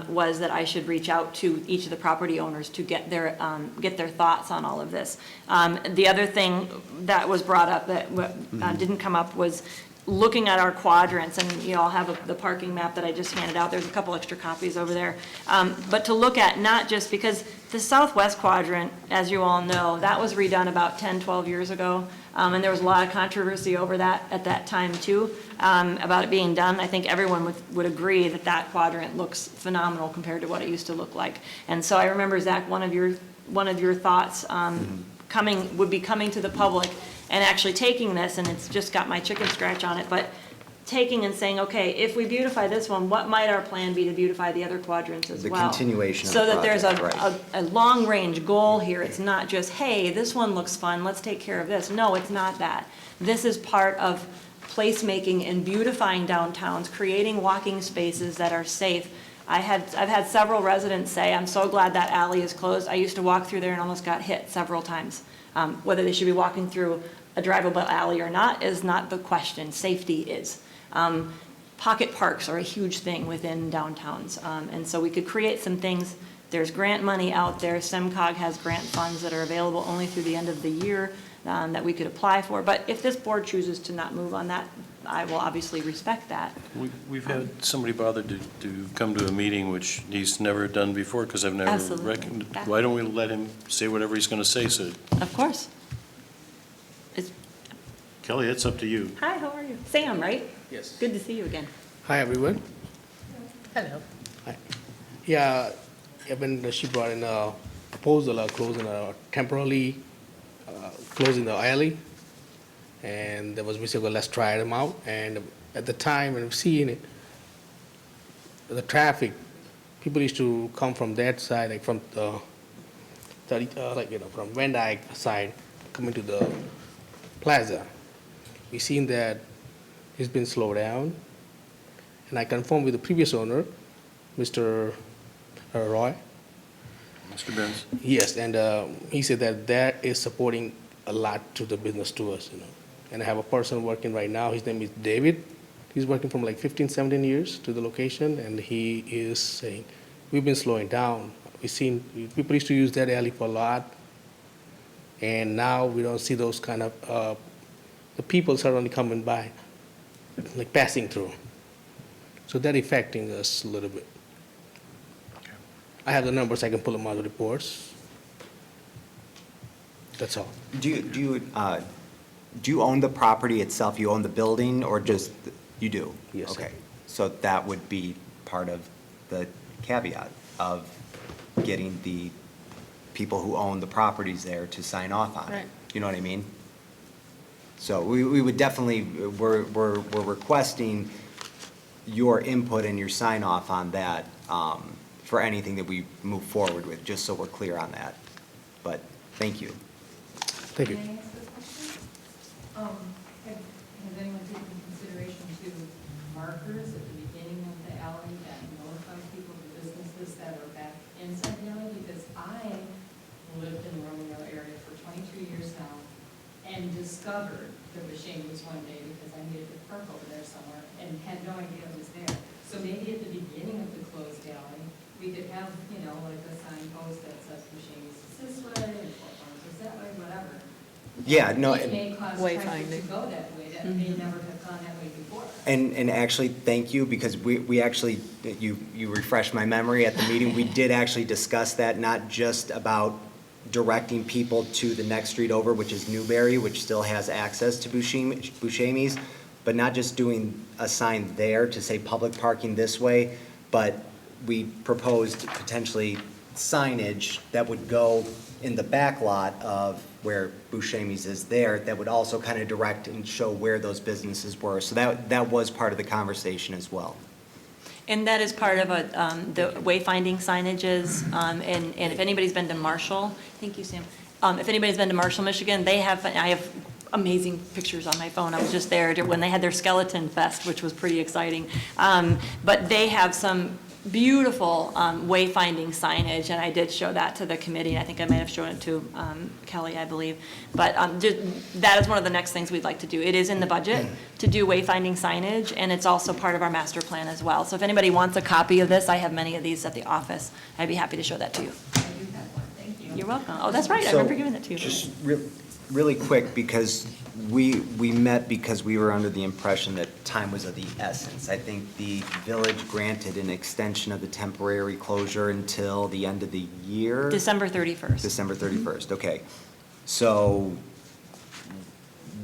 J: was that I should reach out to each of the property owners to get their thoughts on all of this. The other thing that was brought up that didn't come up was looking at our quadrants, and you all have the parking map that I just handed out. There's a couple extra copies over there. But to look at not just, because the southwest quadrant, as you all know, that was redone about 10, 12 years ago. And there was a lot of controversy over that at that time too, about it being done. I think everyone would agree that that quadrant looks phenomenal compared to what it used to look like. And so I remember, Zach, one of your thoughts would be coming to the public and actually taking this, and it's just got my chicken scratch on it, but taking and saying, okay, if we beautify this one, what might our plan be to beautify the other quadrants as well?
I: The continuation of the
J: So that there's
I: project,
J: a long-range goal here. It's not just, hey, this one looks fun, let's take care of this. No, it's not that. This is part of placemaking and beautifying downtowns, creating walking spaces that are safe. I've had several residents say, I'm so glad that alley is closed. I used to walk through there and almost got hit several times. Whether they should be walking through a drivable alley or not is not the question. Safety is. Pocket parks are a huge thing within downtowns. And so we could create some things. There's grant money out there. SEMCOG has grant funds that are available only through the end of the year that we could apply for. But if this board chooses to not move on that, I will obviously respect that.
O: We've had somebody bother to come to a meeting, which he's never done before, because I've never
J: Absolutely.
O: recognized. Why don't we let him say whatever he's going to say? So,
J: Of course.
O: Kelly, it's up to you.
J: Hi, how are you? Sam, right?
P: Yes.
J: Good to see you again.
P: Hi, everyone.
L: Hello.
P: Hi. Yeah, when she brought in a proposal of closing temporarily closing the alley, and there was basically, let's try them out. And at the time when I'm seeing it, the traffic, people used to come from that side, like from from Van Dyke side, coming to the plaza. We've seen that it's been slowed down, and I confirmed with the previous owner, Mr. Roy.
O: Mr. Benz?
P: Yes, and he said that is supporting a lot to the business to us, And I have a person working right now, his name is David. He's working from like 15, 17 years to the location, and he is saying, we've been slowing down. We've seen, people used to use that alley for a lot, and now we don't see those kind of, the people suddenly coming by, like passing through. So that affecting us a little bit. I have the numbers, I can pull them out of the reports. That's all.
I: Do you own the property itself? You own the building, or just, you do?
P: Yes, sir.
I: Okay, so that would be part of the caveat of getting the people who own the properties there to sign off on it.
J: Right.
I: You know what I mean? So we would definitely, we're requesting your input and your sign off on that for anything that we move forward with, just so we're clear on that. But, thank you.
P: Thank you.
A: Can I ask a question? Has anyone taken consideration to markers at the beginning of the alley that notify people, the businesses that are back inside the alley? Because I lived in the Romeo area for 22 years now and discovered the Buscemi's one day because I needed to park over there somewhere and had no idea it was there. So maybe at the beginning of the closed alley, we could have, like a signpost that says Buscemi's is this way and Fort Farms is that way, whatever.
I: Yeah, no.
A: It may cause traffic to go that way, that may never have gone that way before.
I: And actually, thank you, because we actually, you refreshed my memory at the meeting. We did actually discuss that, not just about directing people to the next street over, which is Newberry, which still has access to Buscemi's, but not just doing a sign there to say public parking this way, but we proposed potentially signage that would go in the back lot of where Buscemi's is there, that would also kind of direct and show where those businesses were. So that was part of the conversation as well.
J: And that is part of the wayfinding signages, and if anybody's been to Marshall, thank you, Sam. If anybody's been to Marshall, Michigan, I have amazing pictures on my phone. I was just there when they had their Skeleton Fest, which was pretty exciting. But they have some beautiful wayfinding signage, and I did show that to the committee. I think I might have shown it to Kelly, I believe. But that is one of the next things we'd like to do. It is in the budget to do wayfinding signage, and it's also part of our master plan as well. So if anybody wants a copy of this, I have many of these at the office. I'd be happy to show that to you.
L: Thank you.
J: You're welcome. Oh, that's right. I
I: So,
J: remember giving that to you.
I: Just really quick, because we met because we were under the impression that time was of the essence. I think the village granted an extension of the temporary closure until the end of the year?
J: December 31st.
I: December 31st, okay. So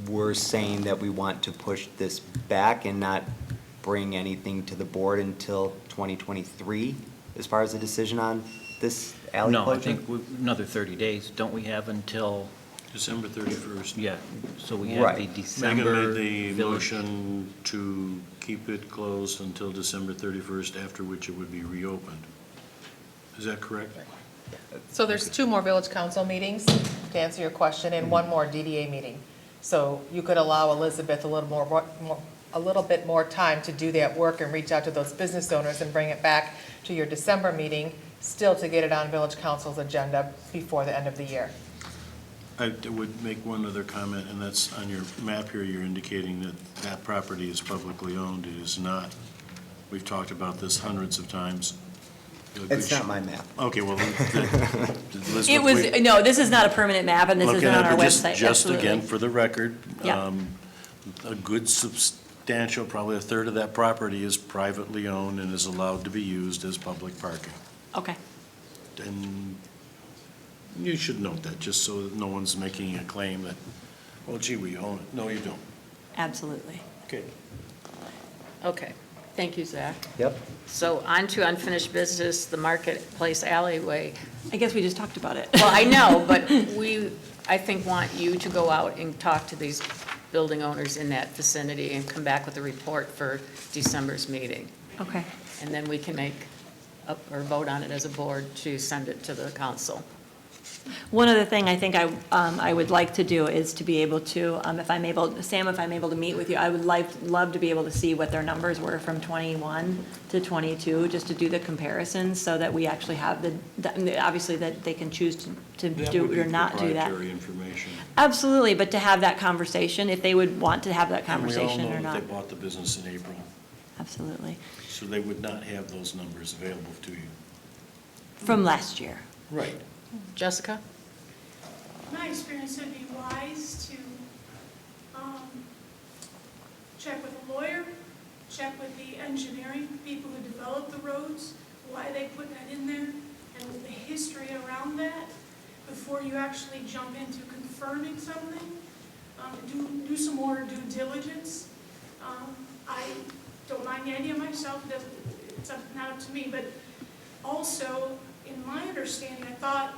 I: we're saying that we want to push this back and not bring anything to the board until 2023 as far as the decision on this alley
K: No,
I: closure?
K: I think another 30 days. Don't we have until,
O: December 31st.
K: yeah, so we have the
I: Right.
K: December.
O: Megan made the
K: village-
O: motion to keep it closed until December 31st, after which it would be reopened. Is that correct?
L: So there's 2 more village council meetings, to answer your question, and 1 more DDA meeting. So you could allow Elizabeth a little bit more time to do that work and reach out to those business owners and bring it back to your December meeting, still to get it on village council's agenda before the end of the year.
O: I would make one other comment, and that's on your map here, you're indicating that that property is publicly owned. It is not. We've talked about this hundreds of times.
I: It's not my map.
O: Okay, well, Elizabeth,
J: It was, no, this is not a permanent map, and this isn't on our website.
O: Just
J: Absolutely.
O: again, for the record,
J: Yeah.
O: a good substantial, probably a third of that property is privately owned and is allowed to be used as public parking.
J: Okay.
O: And you should note that, just so that no one's making a claim that, well, gee, we own it. No, you don't.
J: Absolutely.
O: Okay.
Q: Okay, thank you, Zach.
I: Yep.
Q: So on to unfinished business, the Marketplace alleyway.
J: I guess we just talked about it.
Q: Well, I know, but I think, want you to go out and talk to these building owners in that vicinity and come back with a report for December's meeting.
J: Okay.
Q: And then we can or vote on it as a board to send it to the council.
J: One other thing I think I would like to do is to be able to, if I'm able to meet with you, I would love to be able to see what their numbers were from 21 to 22, just to do the comparisons, so that we actually have obviously that they can choose to do or not do that.
O: Proprietary information.
J: Absolutely, but to have that conversation, if they would want to have that conversation or
O: And we all know
J: not.
O: that they bought the business in April,
J: Absolutely.
O: so they would not have those numbers available to you.
J: From last year.
O: Right.
Q: Jessica?
H: My experience would be wise to check with a lawyer, check with the engineering people who developed the roads, why they put that in there, and the history around that, before you actually jump into confirming something. Do some more due diligence. I don't mind the idea myself, it's not up to me, but also, in my understanding, I thought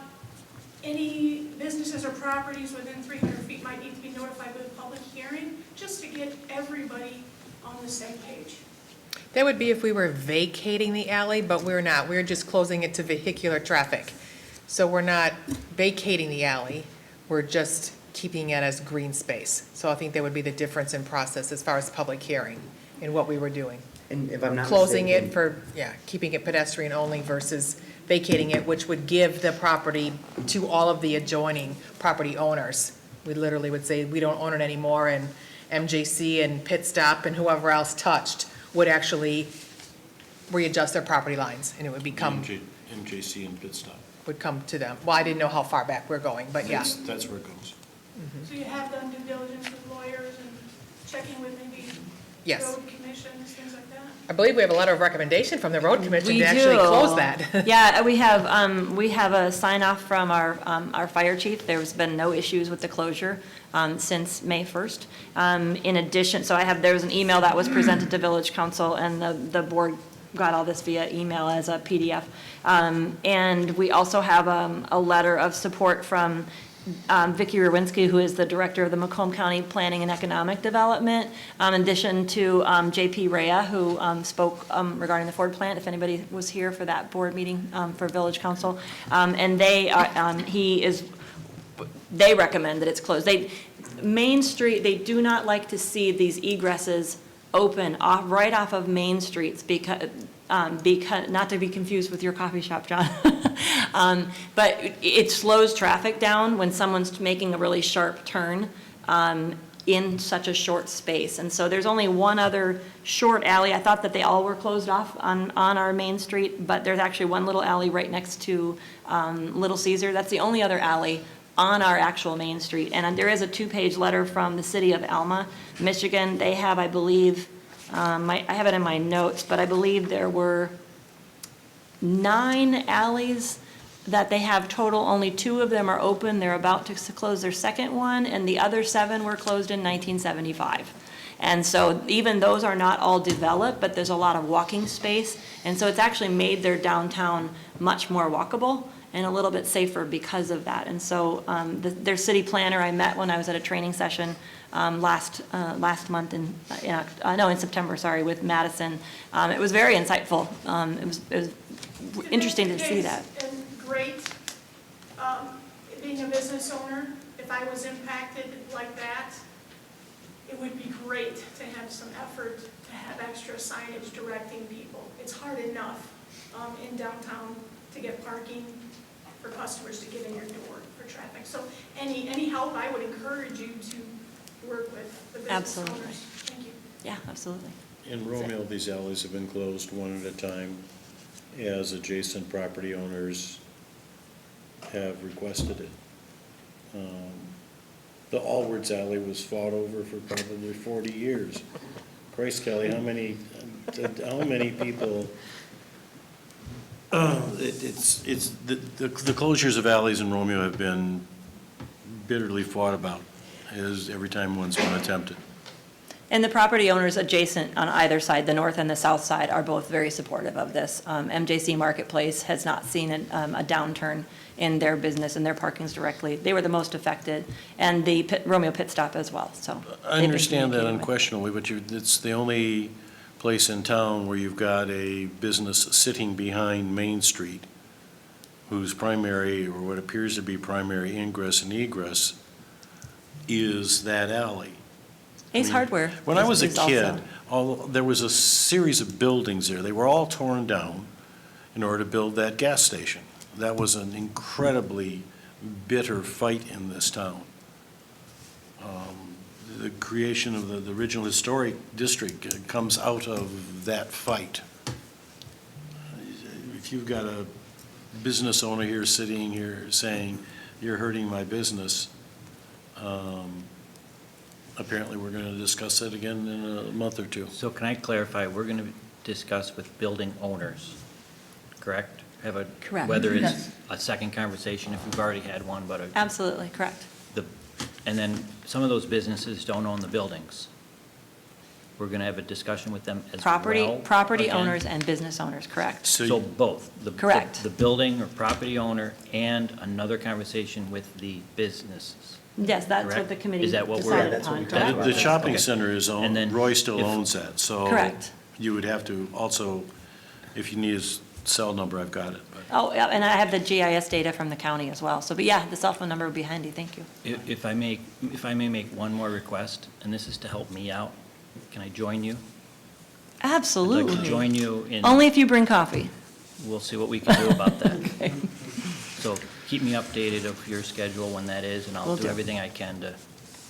H: any businesses or properties within 300 feet might need to be notified with a public hearing, just to get everybody on the same page.
L: That would be if we were vacating the alley, but we're not. We're just closing it to vehicular traffic. So we're not vacating the alley, we're just keeping it as green space. So I think there would be the difference in process as far as the public hearing and what we were doing.
I: And if I'm not
L: Closing it
I: mistaken-
L: keeping it pedestrian only versus vacating it, which would give the property to all of the adjoining property owners. We literally would say, we don't own it anymore, and MJC and Pit Stop and whoever else touched would actually readjust their property lines, and it would become,
O: MJC and Pit Stop.
L: would come to them. Well, I didn't know how far back we're going, but yeah.
O: That's where it goes.
H: So you have done due diligence with lawyers and checking with maybe
L: Yes.
H: road commissions, things like that?
L: I believe we have a letter of recommendation from the road commission
J: We
L: to actually
J: do.
L: close that.
J: Yeah, we have a sign off from our fire chief. There's been no issues with the closure since May 1st. In addition, so there was an email that was presented to village council, and the board got all this via email as a PDF. And we also have a letter of support from Vicki Rowinski, who is the director of the Macomb County Planning and Economic Development, in addition to JP Rea, who spoke regarding the Ford plant, if anybody was here for that board meeting for Village Council. And they recommend that it's closed. Main Street, they do not like to see these egresses open right off of Main Streets because, not to be confused with your coffee shop, John. But it slows traffic down when someone's making a really sharp turn in such a short space. And so there's only one other short alley. I thought that they all were closed off on our Main Street, but there's actually one little alley right next to Little Caesar. That's the only other alley on our actual Main Street. And there is a 2-page letter from the city of Alma, Michigan. They have, I believe, I have it in my notes, but I believe there were 9 alleys that they have total. Only 2 of them are open. They're about to close their second one, and the other 7 were closed in 1975. And so even those are not all developed, but there's a lot of walking space. And so it's actually made their downtown much more walkable and a little bit safer because of that. And so their city planner I met when I was at a training session last month in September, sorry, with Madison. It was very insightful. It was interesting to see that.
H: And great, being a business owner, if I was impacted like that, it would be great to have some effort to have extra signage directing people. It's hard enough in downtown to get parking for customers to get in your door for traffic. So any help, I would encourage you to work with the business owners. Thank you.
J: Yeah, absolutely.
O: In Romeo, these alleys have been closed one at a time as adjacent property owners have requested it. The Allwards alley was fought over for probably 40 years. Christ, Kelly, how many people? The closures of alleys in Romeo have been bitterly fought about, as every time one's been attempted.
J: And the property owners adjacent on either side, the north and the south side, are both very supportive of this. MJC Marketplace has not seen a downturn in their business and their parkings directly. They were the most affected, and the Romeo Pit Stop as well. So
O: I understand that unquestionably, but it's the only place in town where you've got a business sitting behind Main Street whose primary, or what appears to be primary ingress and egress, is that alley.
J: Ace Hardware.
O: When I was a kid, there was a series of buildings there. They were all torn down in order to build that gas station. That was an incredibly bitter fight in this town. The creation of the original historic district comes out of that fight. If you've got a business owner here sitting here saying, "You're hurting my business," apparently we're going to discuss it again in a month or 2.
K: So can I clarify, we're going to discuss with building owners, correct?
J: Correct.
K: Whether it's
J: Yes.
K: a second conversation if we've already had one, but
J: Absolutely, correct.
K: and then some of those businesses don't own the buildings. We're going to have a discussion with them as well.
J: Property
K: again?
J: owners and business owners, correct.
K: So both?
J: Correct.
K: The building or property owner and another conversation with the businesses?
J: Yes, that's what
K: Correct?
J: the committee
K: Is that what we're?
J: decided upon.
O: The shopping
K: Okay.
O: center is
K: And
O: owned,
K: then
O: Roy still
K: if-
O: owns that, so.
J: Correct.
O: You would have to also, if you need his cell number, I've got it, but.
J: Oh, yeah, and I have the GIS data from the county as well. So, but yeah, the cell phone number would be handy, thank you.
K: If I may make one more request, and this is to help me out, can I join you?
J: Absolutely.
K: I'd like to join you in.
J: Only if you bring coffee.
K: We'll see what we can do about that.
J: Okay.
K: So keep me updated of your schedule when that is, and I'll
J: Will
K: do
J: do.
K: everything I can to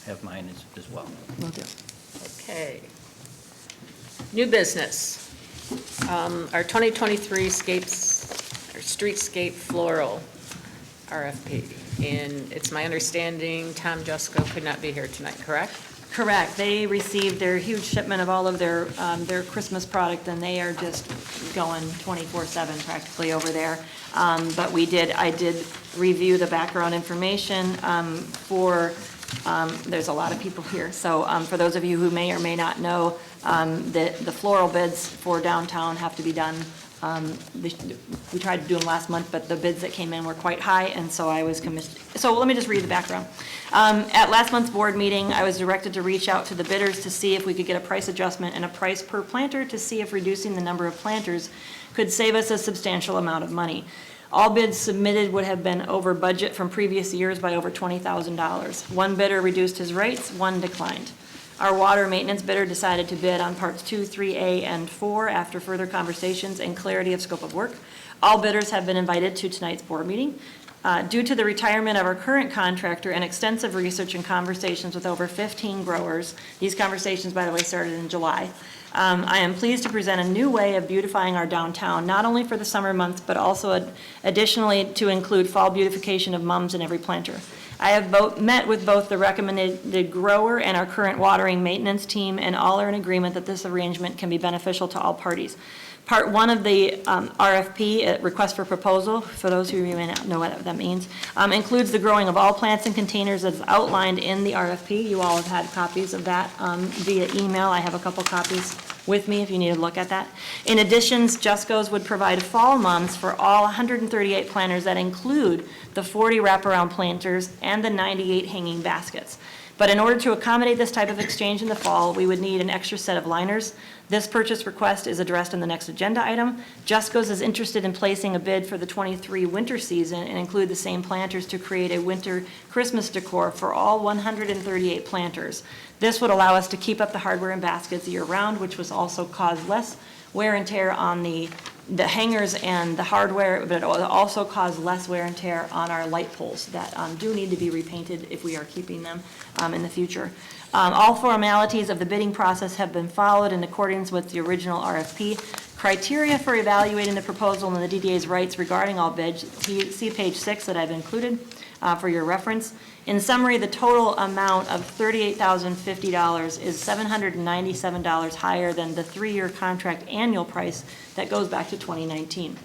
K: have mine as well.
J: Will do.
Q: Okay. New business. Our 2023 streetscape floral RFP. And it's my understanding Tom Jusko could not be here tonight, correct?
J: Correct. They received their huge shipment of all of their Christmas product, and they are just going 24/7 practically over there. But I did review the background information for There's a lot of people here. So for those of you who may or may not know, the floral bids for downtown have to be done. We tried to do them last month, but the bids that came in were quite high, and so I was commissioned. So let me just read the background. At last month's board meeting, I was directed to reach out to the bidders to see if we could get a price adjustment and a price per planter to see if reducing the number of planters could save us a substantial amount of money. All bids submitted would have been over budget from previous years by over $20,000. One bidder reduced his rates, one declined. Our water maintenance bidder decided to bid on parts 2, 3A, and 4 after further conversations and clarity of scope of work. All bidders have been invited to tonight's board meeting. Due to the retirement of our current contractor and extensive research and conversations with over 15 growers, these conversations, by the way, started in July, I am pleased to present a new way of beautifying our downtown, not only for the summer months, but also additionally to include fall beautification of mums in every planter. I have met with both the recommended grower and our current watering maintenance team, and all are in agreement that this arrangement can be beneficial to all parties. Part 1 of the RFP, request for proposal, for those who may not know what that means, includes the growing of all plants in containers as outlined in the RFP. You all have had copies of that via email. I have a couple copies with me if you need to look at that. In addition, Jusco's would provide fall mums for all 138 planters that include the 40 wraparound planters and the 98 hanging baskets. But in order to accommodate this type of exchange in the fall, we would need an extra set of liners. This purchase request is addressed in the next agenda item. Jusco's is interested in placing a bid for the 23 winter season and include the same planters to create a winter Christmas decor for all 138 planters. This would allow us to keep up the hardware and baskets year-round, which would also cause less wear and tear on the hangers and the hardware, but it will also cause less wear and tear on our light poles that do need to be repainted if we are keeping them in the future. All formalities of the bidding process have been followed in accordance with the original RFP. Criteria for evaluating the proposal and the DDA's rights regarding all bids, see page 6 that I've included for your reference. In summary, the total amount of $38,050 is $797 higher than the 3-year contract annual price that goes back to 2019.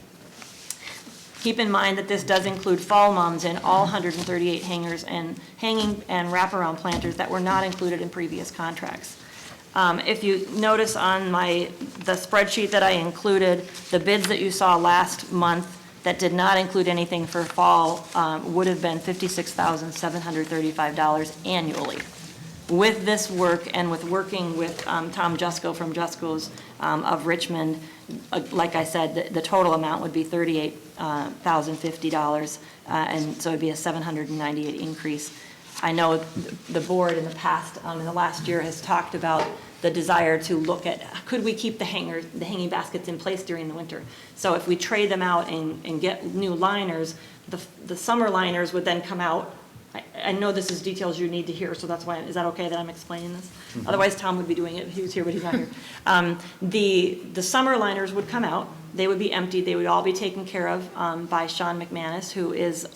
J: Keep in mind that this does include fall mums in all 138 hangers and hanging and wraparound planters that were not included in previous contracts. If you notice on the spreadsheet that I included, the bids that you saw last month that did not include anything for fall would have been $56,735 annually. With this work and with working with Tom Jusco from Jusco's of Richmond, like I said, the total amount would be $38,050, and so it'd be a $798 increase. I know the board in the past, in the last year, has talked about the desire to look at, could we keep the hanging baskets in place during the winter? So if we trade them out and get new liners, the summer liners would then come out. I know this is details you need to hear, so that's why, is that okay that I'm explaining this? Mm-hmm. Otherwise, Tom would be doing it if he was here, but he's not here. The summer liners would come out. They would be emptied. They would all be taken care of by Sean McManus, who is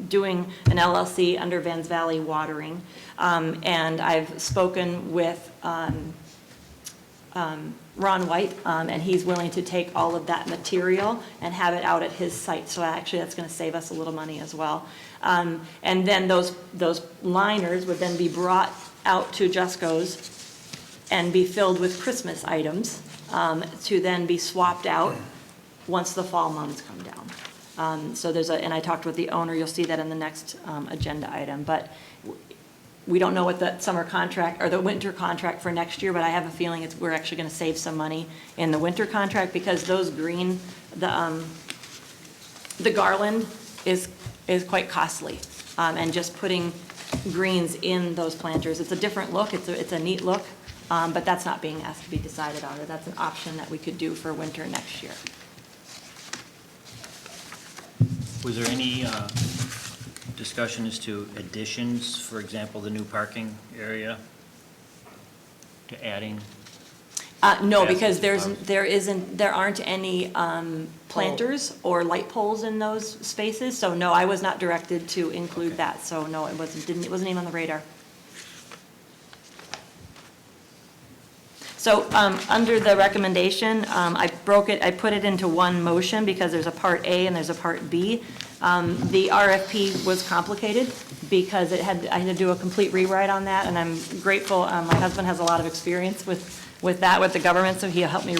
J: doing an LLC under Vans Valley Watering. And I've spoken with Ron White, and he's willing to take all of that material and have it out at his site. So actually, that's going to save us a little money as well. And then those liners would then be brought out to Jusco's and be filled with Christmas items to then be swapped out once the fall months come down. So and I talked with the owner. You'll see that in the next agenda item. But we don't know what the summer contract or the winter contract for next year, but I have a feeling we're actually going to save some money in the winter contract because those green, the garland is quite costly, and just putting greens in those planters, it's a different look. It's a neat look, but that's not being asked to be decided on. That's an option that we could do for winter next year.
K: Was there any discussion as to additions, for example, the new parking area, to adding?
J: No, because there aren't any planters or light poles in those spaces. So no, I was not directed to include that. So no, it wasn't even on the radar. So under the recommendation, I put it into one motion because there's a part A and there's a part B. The RFP was complicated because I had to do a complete rewrite on that, and I'm grateful. My husband has a lot of experience with that, with the government, so he helped me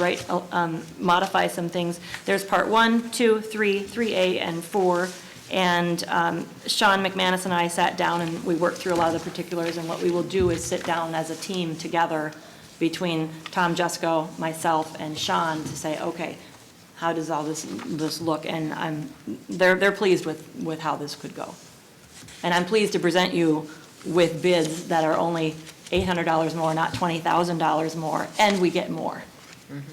J: modify some things. There's part 1, 2, 3, 3A, and 4. And Sean McManus and I sat down and we worked through a lot of the particulars, and what we will do is sit down as a team together between Tom Jusko, myself, and Sean to say, okay, how does all this look? And they're pleased with how this could go. And I'm pleased to present you with bids that are only $800 more, not $20,000 more, and we get more.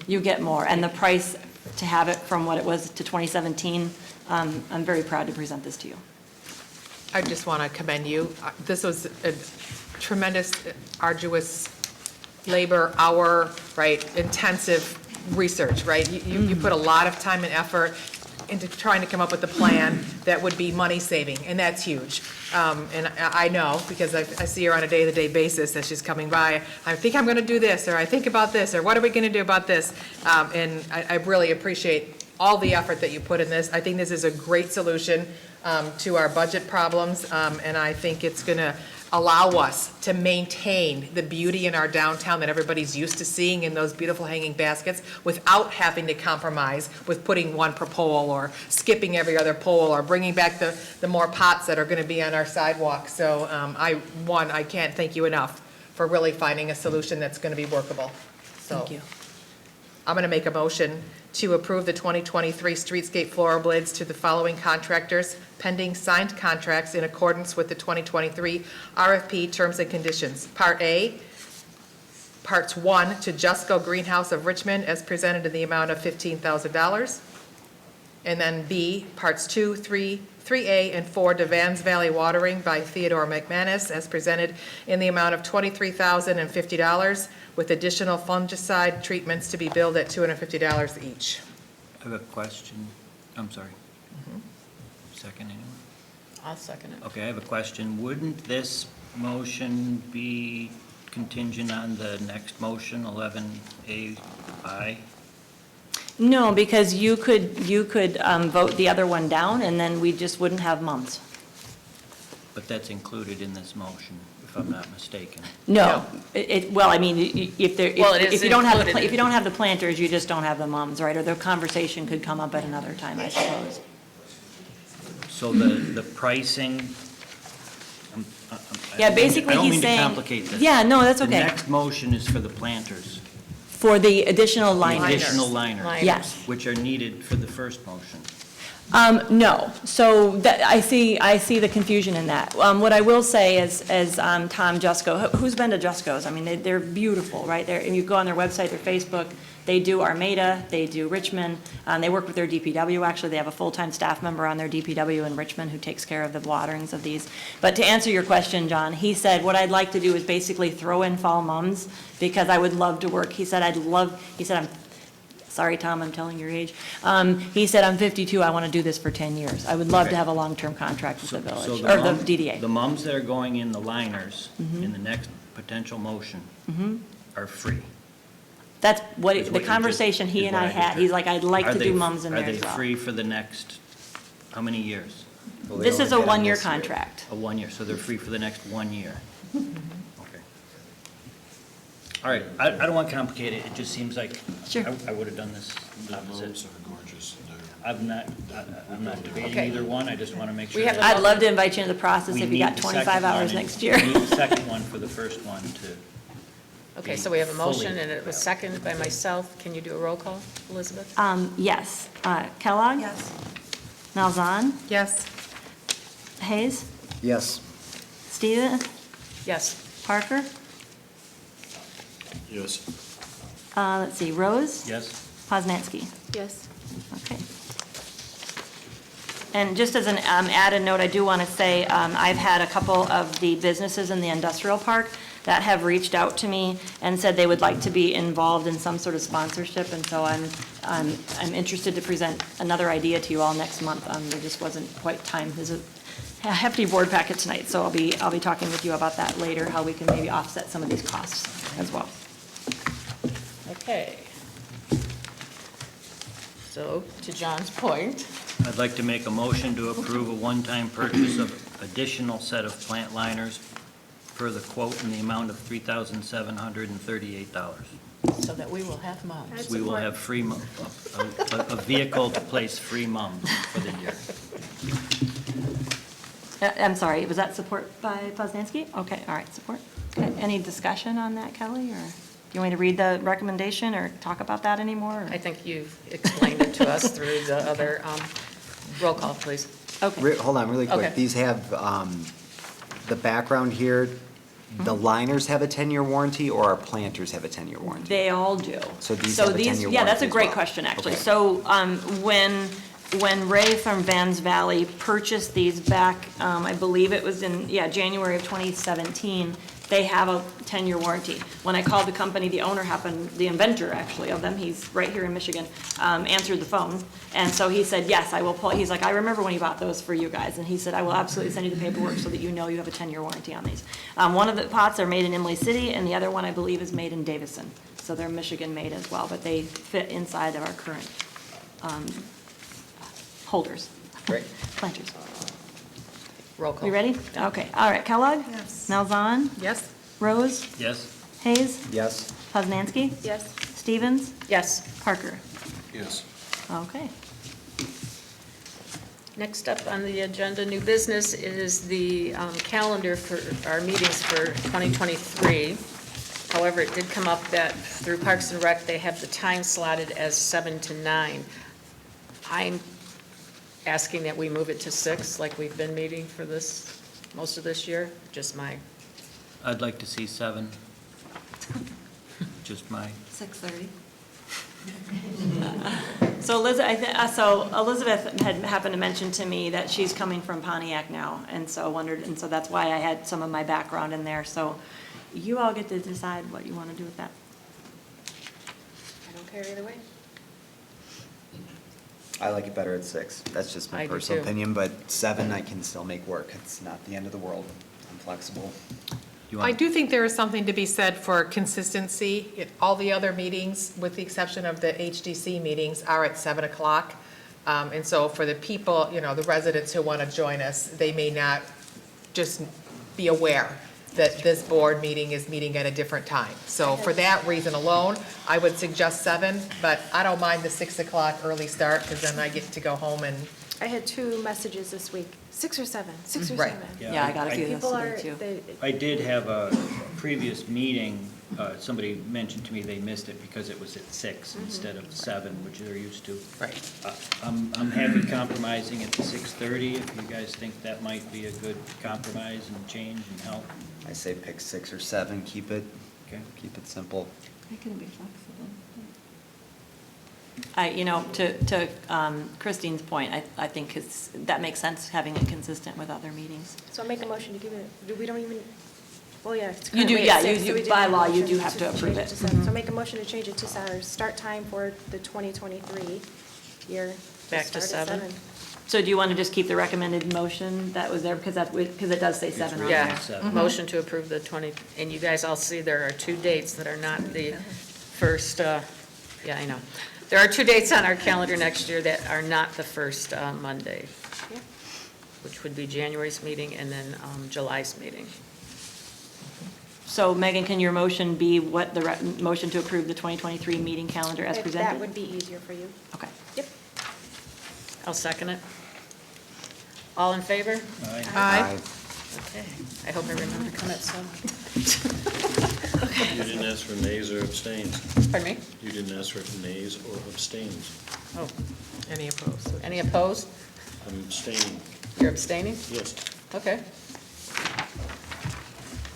J: You get more. And the price to have it from what it was to 2017, I'm very proud to present this to you.
L: I just want to commend you. This was a tremendous, arduous labor, hour, right, intensive research, right? You put a lot of time and effort into trying to come up with a plan that would be money saving, and that's huge. And I know, because I see her on a day-to-day basis as she's coming by, I think I'm going to do this, or I think about this, or what are we going to do about this? And I really appreciate all the effort that you put in this. I think this is a great solution to our budget problems, and I think it's going to allow us to maintain the beauty in our downtown that everybody's used to seeing in those beautiful hanging baskets without having to compromise with putting one per pole or skipping every other pole or bringing back the more pots that are going to be on our sidewalk. So I can't thank you enough for really finding a solution that's going to be workable. So
J: Thank you.
L: I'm going to make a motion to approve the 2023 streetscape floor bids to the following contractors pending signed contracts in accordance with the 2023 RFP terms and conditions. Part A, Parts 1 to Jusko Greenhouse of Richmond as presented in the amount of $15,000. And then B, Parts 2, 3A, and 4 to Vans Valley Watering by Theodore McManus as presented in the amount of $23,050 with additional fungicide treatments to be billed at $250 each.
K: I have a question. I'm sorry. Second, anyone?
Q: I'll second it.
K: Okay, I have a question. Wouldn't this motion be contingent on the next motion, 11AI?
J: No, because you could vote the other one down, and then we just wouldn't have mums.
K: But that's included in this motion, if I'm not mistaken.
J: No, well, I mean,
Q: Well, it is
J: if you don't have
Q: included.
J: if you don't have the planters, you just don't have the mums, right? Or the conversation could come up at another time, I suppose.
K: So the pricing,
J: Yeah, basically
K: I don't
J: he's
K: mean to
J: saying.
K: complicate this.
J: Yeah, no, that's
K: The
J: okay.
K: next motion is for the planters.
J: For the additional
K: The
J: liners.
K: additional liners.
J: Yes.
K: Which are needed for the first motion.
J: No, so I see the confusion in that. What I will say is Tom Jusko, who's been to Jusko's? I mean, they're beautiful, right? And you go on their website, their Facebook, they do Armada, they do Richmond, they work with their DPW, actually, they have a full-time staff member on their DPW in Richmond who takes care of the waterings of these. But to answer your question, John, he said, what I'd like to do is basically throw in fall mums, because I would love to work. He said, I'm sorry, Tom, I'm telling your age. He said, I'm 52, I want to do this for 10 years. I would love to have a long-term contract with the village, or the DDA.
K: The mums that are going in the liners in the next potential motion are free.
J: That's what,
K: Is
J: the
K: what you
J: conversation
K: just-
J: he
K: is
J: and
K: what
J: I
K: I just
J: had,
K: heard.
J: he's like, I'd like
K: Are
J: to
K: they-
J: do mums in there as
K: Are they
J: well.
K: free for the next, how many years?
J: This is a one-year contract.
K: A 1 year, so they're free for the next 1 year. Okay. All right, I don't want to complicate it, it just seems like
J: Sure.
K: I would have done this opposite.
O: Those are gorgeous.
K: I'm not debating
L: Okay.
K: either one, I just want to make sure.
L: We have
K: that-
J: I'd love to invite you into the process
K: we
J: if you got
K: need the
J: 25
K: second
J: hours
K: one, and
J: next year.
K: We need the second one for the first one to.
Q: Okay, so we have a motion,
K: Fully.
Q: and it was seconded by myself. Can you do a roll call, Elizabeth?
J: Yes. Kellogg?
N: Yes.
J: Malzahn?
L: Yes.
J: Hayes?
I: Yes.
J: Steven?
Q: Yes.
J: Parker?
O: Yes.
J: Let's see, Rose?
K: Yes?
J: Poznansky?
C: Yes.
J: Okay. And just as an added note, I do want to say, I've had a couple of the businesses in the industrial park that have reached out to me and said they would like to be involved in some sort of sponsorship, and so I'm interested to present another idea to you all next month. There just wasn't quite time. There's a hefty board packet tonight, so I'll be talking with you about that later, how we can maybe offset some of these costs as well.
Q: Okay. So, to John's point,
K: I'd like to make a motion to approve a one-time purchase of additional set of plant liners per the quote in the amount of $3,738.
Q: So that we will have mums.
K: We will have free, a vehicle to place free mums for the year.
J: I'm sorry, was that support by Poznanski? Okay, all right, support. Okay, any discussion on that, Kelly, or do you want me to read the recommendation or talk about that anymore? or-
Q: I think you've explained it to us through the other, roll call, please.
J: Okay,
I: Hold on, really quick.
Q: Okay.
I: These have, the background here, the liners have a 10-year warranty, or our planters have a 10-year warranty?
J: they all do.
I: So these have a 10-year
J: Yeah, that's a
I: warranty as
J: great
I: well.
J: question, actually.
I: Okay.
J: So, when Ray from Vans Valley purchased these back, I believe it was in, January of 2017, they have a 10-year warranty. When I called the company, the owner happened, the inventor actually of them, he's right here in Michigan, answered the phone. And so he said, yes, I will pull, he's like, I remember when you bought those for you guys. And he said, I will absolutely send you the paperwork so that you know you have a 10-year warranty on these. One of the pots are made in Imlay City, and the other one, I believe, is made in Davison. So they're Michigan-made as well, but they fit inside of our current holders.
I: Great.
J: Planters.
Q: Roll call.
J: We ready? Okay, all right, Kellogg?
N: Yes.
J: Malzahn?
L: Yes?
J: Rose?
K: Yes?
J: Hayes?
I: Yes?
J: Poznanski?
M: Yes.
J: Stevens?
Q: Yes.
J: Parker?
O: Yes.
J: Okay.
Q: Next up on the agenda, new business, is the calendar for our meetings for 2023. However, it did come up that through Parks and Rec, they have the time slotted as 7 to 9. I'm asking that we move it to 6, like we've been meeting for this, most of this year, just my,
K: I'd like to see 7. Just my,
J: 6:30. So Elizabeth had happened to mention to me that she's coming from Pontiac now, and so that's why I had some of my background in there. So you all get to decide what you want to do with that.
M: I don't care either way.
I: I like it better at 6. That's just
Q: I
I: my
Q: do
I: personal
Q: too.
I: opinion, but 7 I can still make work. It's not the end of the world. I'm flexible.
K: you
L: I
K: want,
L: do think there is something to be said for consistency. All the other meetings, with the exception of the HDC meetings, are at 7 o'clock. And so for the people, the residents who want to join us, they may not just be aware that this board meeting is meeting at a different time. So for that reason alone, I would suggest 7, but I don't mind the 6 o'clock early start, because then I get to go home and,
M: I had 2 messages this week, 6 or 7, 6 or
L: Right.
M: 7.
J: Yeah, I got a few
M: People are,
J: yesterday too.
K: I did have a previous meeting, somebody mentioned to me they missed it because it was at 6 instead of 7, which they're used to.
L: right.
K: I'm happy compromising at the 6:30, if you guys think that might be a good compromise and change and help.
I: I say pick 6 or 7, keep it
K: Okay.
I: simple.
J: I can be flexible. To Christine's point, I think that makes sense, having it consistent with other meetings.
M: So I'll make a motion to give it, we don't even, well, yeah. It's
J: You do,
M: currently
J: yeah,
M: at 6,
J: you-
M: so we
J: you-
M: did
J: by
M: make a
J: law, you
M: motion
J: do have to approve
M: change
J: it.
M: to 7.
J: Mhm.
M: So make a motion to change it to our start time for the 2023 year.
Q: Back to
M: start at
Q: 7.
J: So do you want to just keep the recommended motion that was there, because it does say 7 on there?
Q: Yeah, motion to approve the 20, and you guys all see there are 2 dates that are not the first, yeah, I know. There are 2 dates on our calendar next year that are not the first Monday,
M: Yeah.
Q: which would be January's meeting and then July's meeting.
J: So Megan, can your motion be what the motion to approve the 2023 meeting calendar as
M: If
J: presented?
M: that would be easier for you.
J: Okay.
M: Yep.
Q: I'll second it. All in favor?
L: Aye.
Q: Okay, I hope I remember to come at 7.
O: You didn't ask for nays or abstains.
Q: Pardon me?
O: You didn't ask for nays or abstains.
Q: Oh,
L: Any opposed?
Q: any opposed?
O: I'm abstaining.
Q: You're abstaining?
O: Yes.
Q: Okay.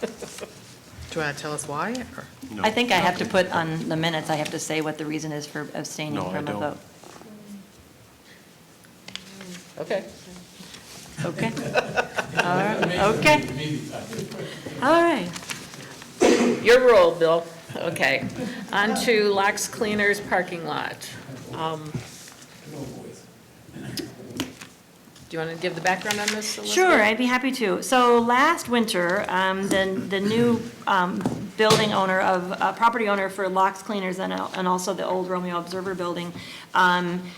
L: Do you want to tell us why? or-
O: No.
J: I think I have to put on the minutes, I have to say what the reason is for abstaining
O: No, I
J: from a
O: don't.
J: vote.
Q: Okay.
J: Okay. All right. Okay. All right.
Q: Your role, Bill. Okay. On to Locks Cleaners parking lot. Do you want to give the background on this, Elizabeth?
J: Sure, I'd be happy to. So last winter, the new building owner property owner for Locks Cleaners and also the old Romeo Observer building,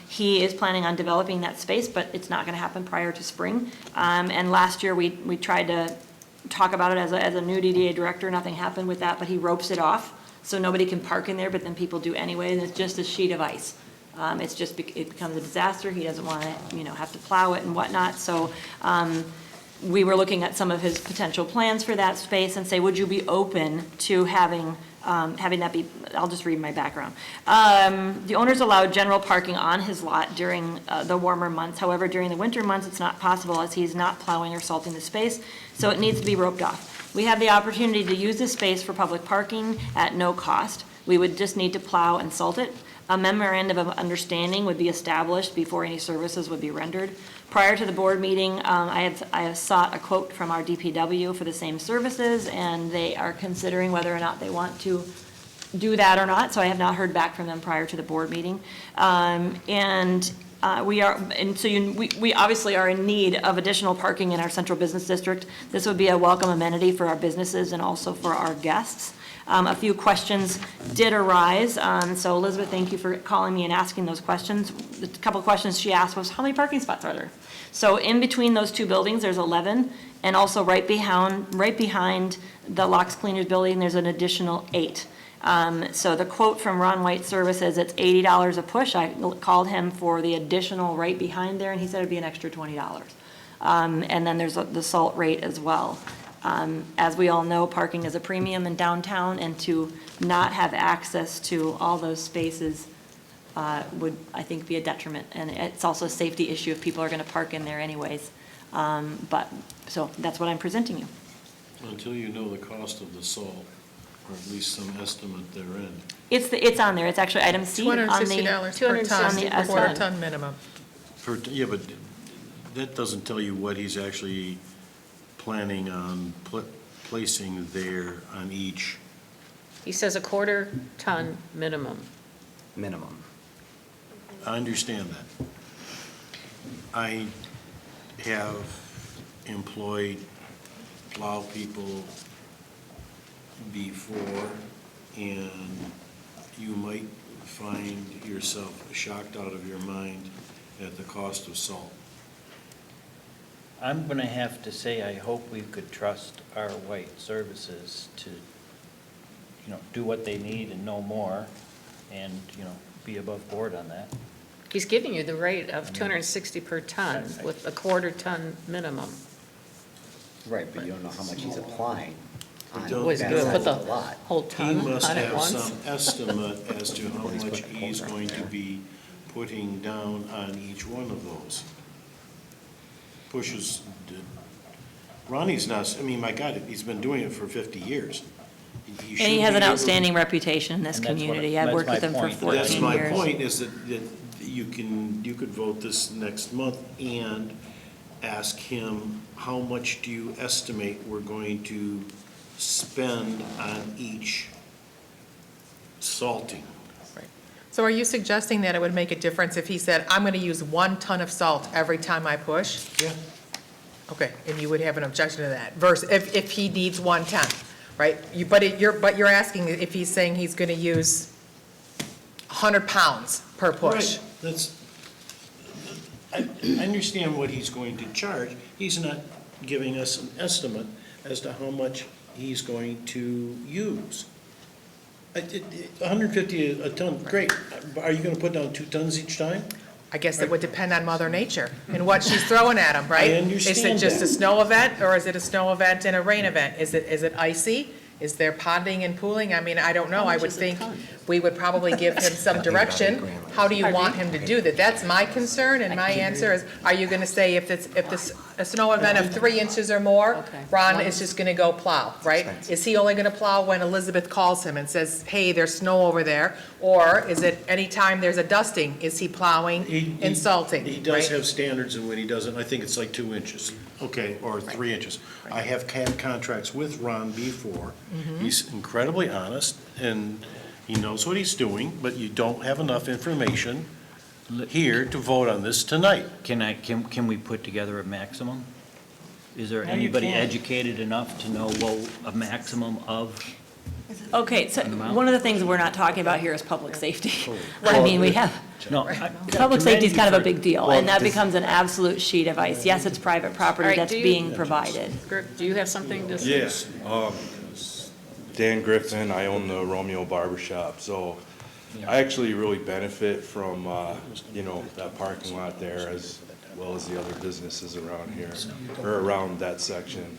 J: he is planning on developing that space, but it's not going to happen prior to spring. And last year, we tried to talk about it as a new DDA director. Nothing happened with that, but he ropes it off, so nobody can park in there, but then people do anyway, and it's just a sheet of ice. It becomes a disaster. He doesn't want to, have to plow it and whatnot. So we were looking at some of his potential plans for that space and say, would you be open to having that be, I'll just read my background. The owners allowed general parking on his lot during the warmer months. However, during the winter months, it's not possible as he's not plowing or salting the space, so it needs to be roped off. We have the opportunity to use this space for public parking at no cost. We would just need to plow and salt it. A memorandum of understanding would be established before any services would be rendered. Prior to the board meeting, I have sought a quote from our DPW for the same services, and they are considering whether or not they want to do that or not, so I have not heard back from them prior to the board meeting. We obviously are in need of additional parking in our central business district. This would be a welcome amenity for our businesses and also for our guests. A few questions did arise, so Elizabeth, thank you for calling me and asking those questions. The couple of questions she asked was, how many parking spots are there? So in between those two buildings, there's 11, and also right behind the Locks Cleaners building, there's an additional 8. So the quote from Ron White Services, it's $80 a push. I called him for the additional right behind there, and he said it'd be an extra $20. And then there's the salt rate as well. As we all know, parking is a premium in downtown, and to not have access to all those spaces would, I think, be a detriment. And it's also a safety issue if people are going to park in there anyways. So that's what I'm presenting you.
O: Until you know the cost of the salt, or at least some estimate therein.
J: It's on there. It's actually item C on the
L: $260 per ton, quarter ton minimum.
O: Yeah, but that doesn't tell you what he's actually planning on placing there on each.
Q: He says a quarter ton minimum.
I: Minimum.
O: I understand that. I have employed plow people before, and you might find yourself shocked out of your mind at the cost of salt.
K: I'm going to have to say, I hope we could trust our White Services to, do what they need and no more, and, be above board on that.
Q: He's giving you the rate of $260 per ton with a quarter ton minimum.
I: Right, but you don't know how much he's applying.
Q: Was he gonna put the whole ton
O: He must
Q: on at
O: have
Q: once?
O: some estimate as to how much he's going to be putting down on each one of those. Pushes, Ronnie's not, my God, he's been doing it for 50 years.
J: And he has an outstanding reputation in this
K: And that's
J: community. I've worked with him for 14 years.
O: That's my point, is that you could vote this next month and ask him, how much do you estimate we're going to spend on each salting?
L: So are you suggesting that it would make a difference if he said, I'm going to use 1 ton of salt every time I push?
O: Yeah.
L: Okay, and you would have an objection to that, versus if he needs 1 ton, right? But you're asking if he's saying he's going to use 100 pounds per push.
O: Right, I understand what he's going to charge. He's not giving us an estimate as to how much he's going to use. 150 a ton, great. Are you going to put down 2 tons each time?
L: I guess it would depend on Mother Nature and what she's throwing at him, right?
O: I understand
L: Is it just
O: that.
L: a snow event, or is it a snow event and a rain event? Is it icy? Is there ponding and pooling? I don't know. I would think we would probably give him some direction. How do you want him to do that? That's my concern, and my answer is, are you gonna say if this a snow event of 3 inches or more, Ron is just gonna go plow, right? Is he only gonna plow when Elizabeth calls him and says, hey, there's snow over there? Or is it anytime there's a dusting, is he plowing and salting?
O: He does
L: right?
O: have standards, and when he doesn't, I think it's like 2 inches, okay, or 3 inches. I have had contracts with Ron before. He's incredibly honest, and he knows what he's doing, but you don't have enough information here to vote on this tonight.
K: Can we put together a maximum? Is there
J: No, you
K: anybody
J: can't.
K: educated enough to know, well, a maximum of?
J: Okay, so
K: An amount?
J: one of the things we're not talking about here is public safety. I mean, we have,
K: No.
J: public safety is kind of a big deal, and that
I: does-
J: becomes an absolute sheet of ice. Yes, it's private
Q: All
J: property
Q: right,
J: that's
Q: do you-
J: being provided.
Q: Do you have something to say?
R: Yes, Dan Griffin, I own the Romeo Barbershop, so I actually really benefit from, that parking lot there as well as the other businesses around here, or around that section.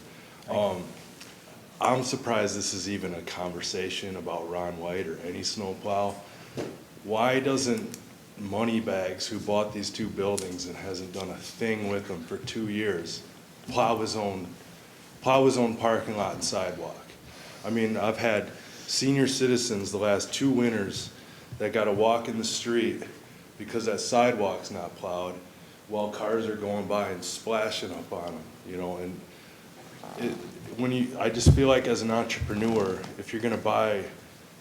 R: I'm surprised this is even a conversation about Ron White or any snowplow. Why doesn't Moneybags, who bought these two buildings and hasn't done a thing with them for 2 years, plow his own parking lot and sidewalk? I mean, I've had senior citizens the last 2 winters that gotta walk in the street because that sidewalk's not plowed while cars are going by and splashing up on them, and I just feel like as an entrepreneur, if you're gonna buy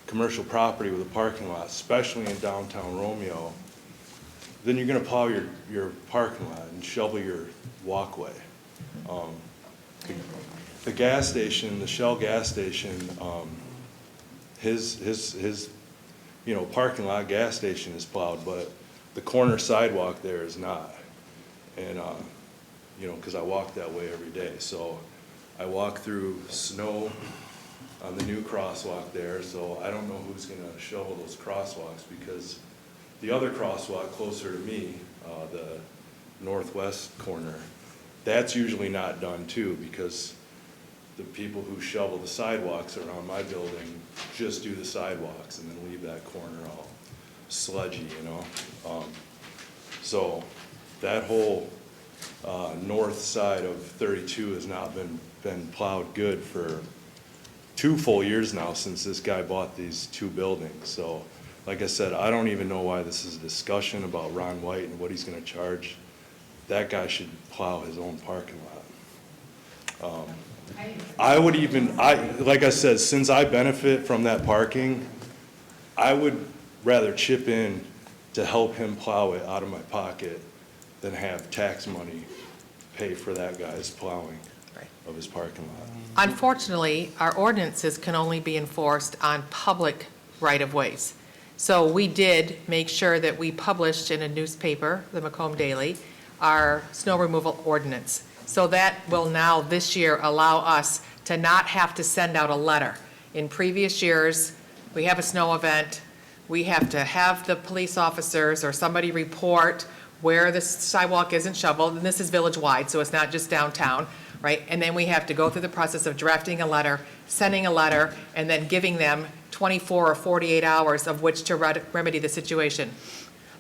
R: commercial property with a parking lot, especially in downtown Romeo, then you're gonna plow your parking lot and shovel your walkway. The gas station, the Shell gas station, his parking lot gas station is plowed, but the corner sidewalk there is not. And, because I walk that way every day, so I walk through snow on the new crosswalk there, so I don't know who's gonna shovel those crosswalks, because the other crosswalk closer to me, the northwest corner, that's usually not done too, because the people who shovel the sidewalks around my building just do the sidewalks and then leave that corner all sludgy, So that whole north side of 32 has not been plowed good for 2 full years now since this guy bought these 2 buildings. So, like I said, I don't even know why this is a discussion about Ron White and what he's gonna charge. That guy should plow his own parking lot. Like I said, since I benefit from that parking, I would rather chip in to help him plow it out of my pocket than have tax money pay for that guy's plowing of his parking lot.
L: Unfortunately, our ordinances can only be enforced on public right-of-ways. So we did make sure that we published in a newspaper, the Macomb Daily, our snow removal ordinance. So that will now, this year, allow us to not have to send out a letter. In previous years, we have a snow event, we have to have the police officers or somebody report where the sidewalk isn't shoveled, and this is village-wide, so it's not just downtown, right? And then we have to go through the process of drafting a letter, sending a letter, and then giving them 24 or 48 hours of which to remedy the situation.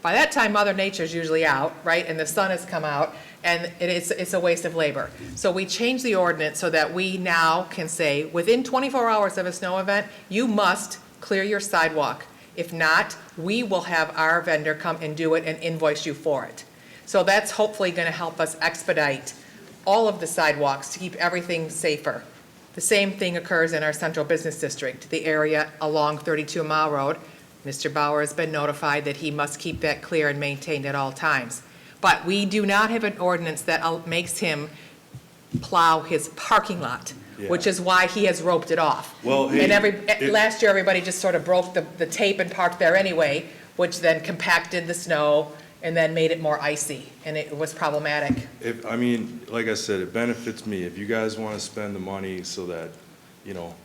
L: By that time, Mother Nature's usually out, right, and the sun has come out, and it's a waste of labor. So we changed the ordinance so that we now can say, within 24 hours of a snow event, you must clear your sidewalk. If not, we will have our vendor come and do it and invoice you for it. So that's hopefully going to help us expedite all of the sidewalks to keep everything safer. The same thing occurs in our central business district, the area along 32 Mile Road. Mr. Bauer has been notified that he must keep that clear and maintained at all times. But we do not have an ordinance that makes him plow his parking lot, which is why he has roped it off.
R: Well,
L: And last year, everybody just sort of broke the tape and parked there anyway, which then compacted the snow and then made it more icy, and it was problematic.
R: Like I said, it benefits me. If you guys want to spend the money so that,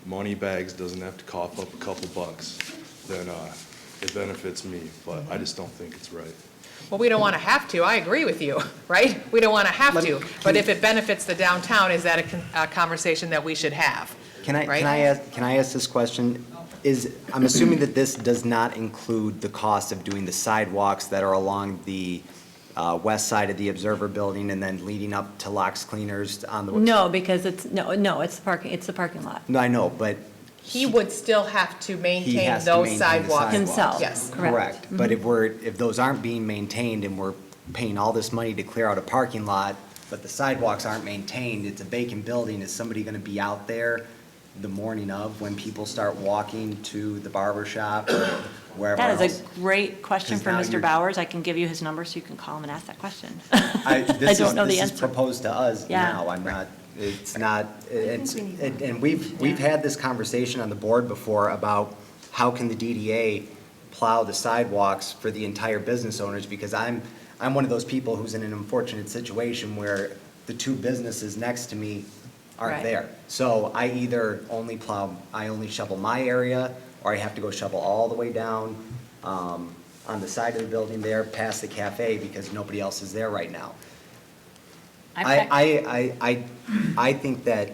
R: Moneybags doesn't have to cough up a couple bucks, then it benefits me, but I just don't think it's right.
L: Well, we don't want to have to, I agree with you, right? We don't want to have to, but if it benefits the downtown, is that a conversation that we should have?
I: Can I
L: Right?
I: ask this question? I'm assuming that this does not include the cost of doing the sidewalks that are along the west side of the Observer Building and then leading up to Locks Cleaners on the.
J: No, because it's the parking lot.
I: No, I know, but.
L: He would still have to
I: He
L: maintain
I: has to
L: those
I: maintain the
L: sidewalks.
J: Himself.
L: Yes.
I: Correct. But if those aren't being maintained and we're paying all this money to clear out a parking lot, but the sidewalks aren't maintained, it's a vacant building, is somebody gonna be out there the morning of, when people start walking to the barber shop or wherever
J: That
I: else?
J: is a great question
I: 'Cause
J: for
I: now
J: Mr.
I: you're-
J: Bowers. I can give you his number so you can call him and ask that question.
I: This
J: don't know the
I: This is
J: answer.
I: proposed to us
J: Yeah.
I: now, I'm not, it's not, it's,
N: we need
I: and we've had this conversation on the board before about how can the DDA plow the sidewalks for the entire business owners, because I'm one of those people who's in an unfortunate situation where the two businesses next to me aren't
J: Right.
I: there. So I either only shovel my area, or I have to go shovel all the way down, on the side of the building there, past the cafe, because nobody else is there right now. I think that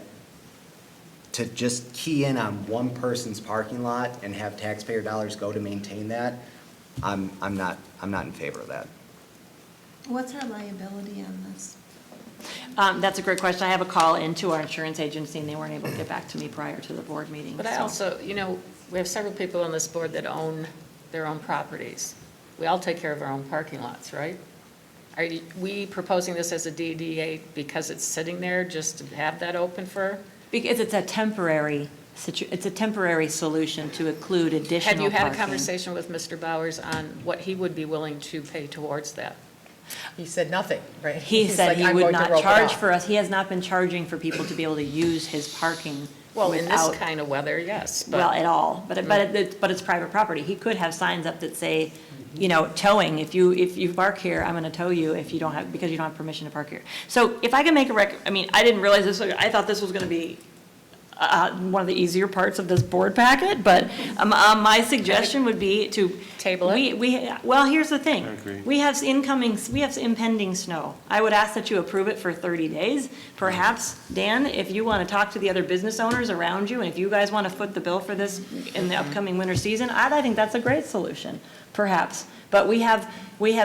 I: to just key in on one person's parking lot and have taxpayer dollars go to maintain that, I'm not in favor of that.
N: What's our liability on this?
J: That's a great question. I have a call into our insurance agency, and they weren't able to get back to me prior to the board meeting.
Q: But I
J: so.
Q: also, we have several people on this board that own their own properties. We all take care of our own parking lots, right? Are we proposing this as a DDA because it's sitting there just to have that open for?
J: Because it's a temporary solution to include additional
Q: Have you had a
J: parking.
Q: conversation with Mr. Bowers on what he would be willing to pay towards that?
L: He said nothing, right?
J: He
L: He's
J: said
L: like,
J: he
L: "I'm
J: would
L: going to
J: not
L: rope it
J: charge
L: off."
J: for us. He has not been charging for people to be able to use his parking
Q: Well, in this
J: without,
Q: kind of weather, yes. But
J: well, at all. But it's private property. He could have signs up that say, towing. If you park here, I'm going to tow you because you don't have permission to park here. So if I can make I didn't realize this. I thought this was going to be one of the easier parts of this board packet, but my suggestion would be to
Q: table it.
J: Well, here's the thing.
O: I agree.
J: We have impending snow. I would ask that you approve it for 30 days. Perhaps, Dan, if you want to talk to the other business owners around you, and if you guys want to foot the bill for this in the upcoming winter season, I think that's a great solution, perhaps. But we have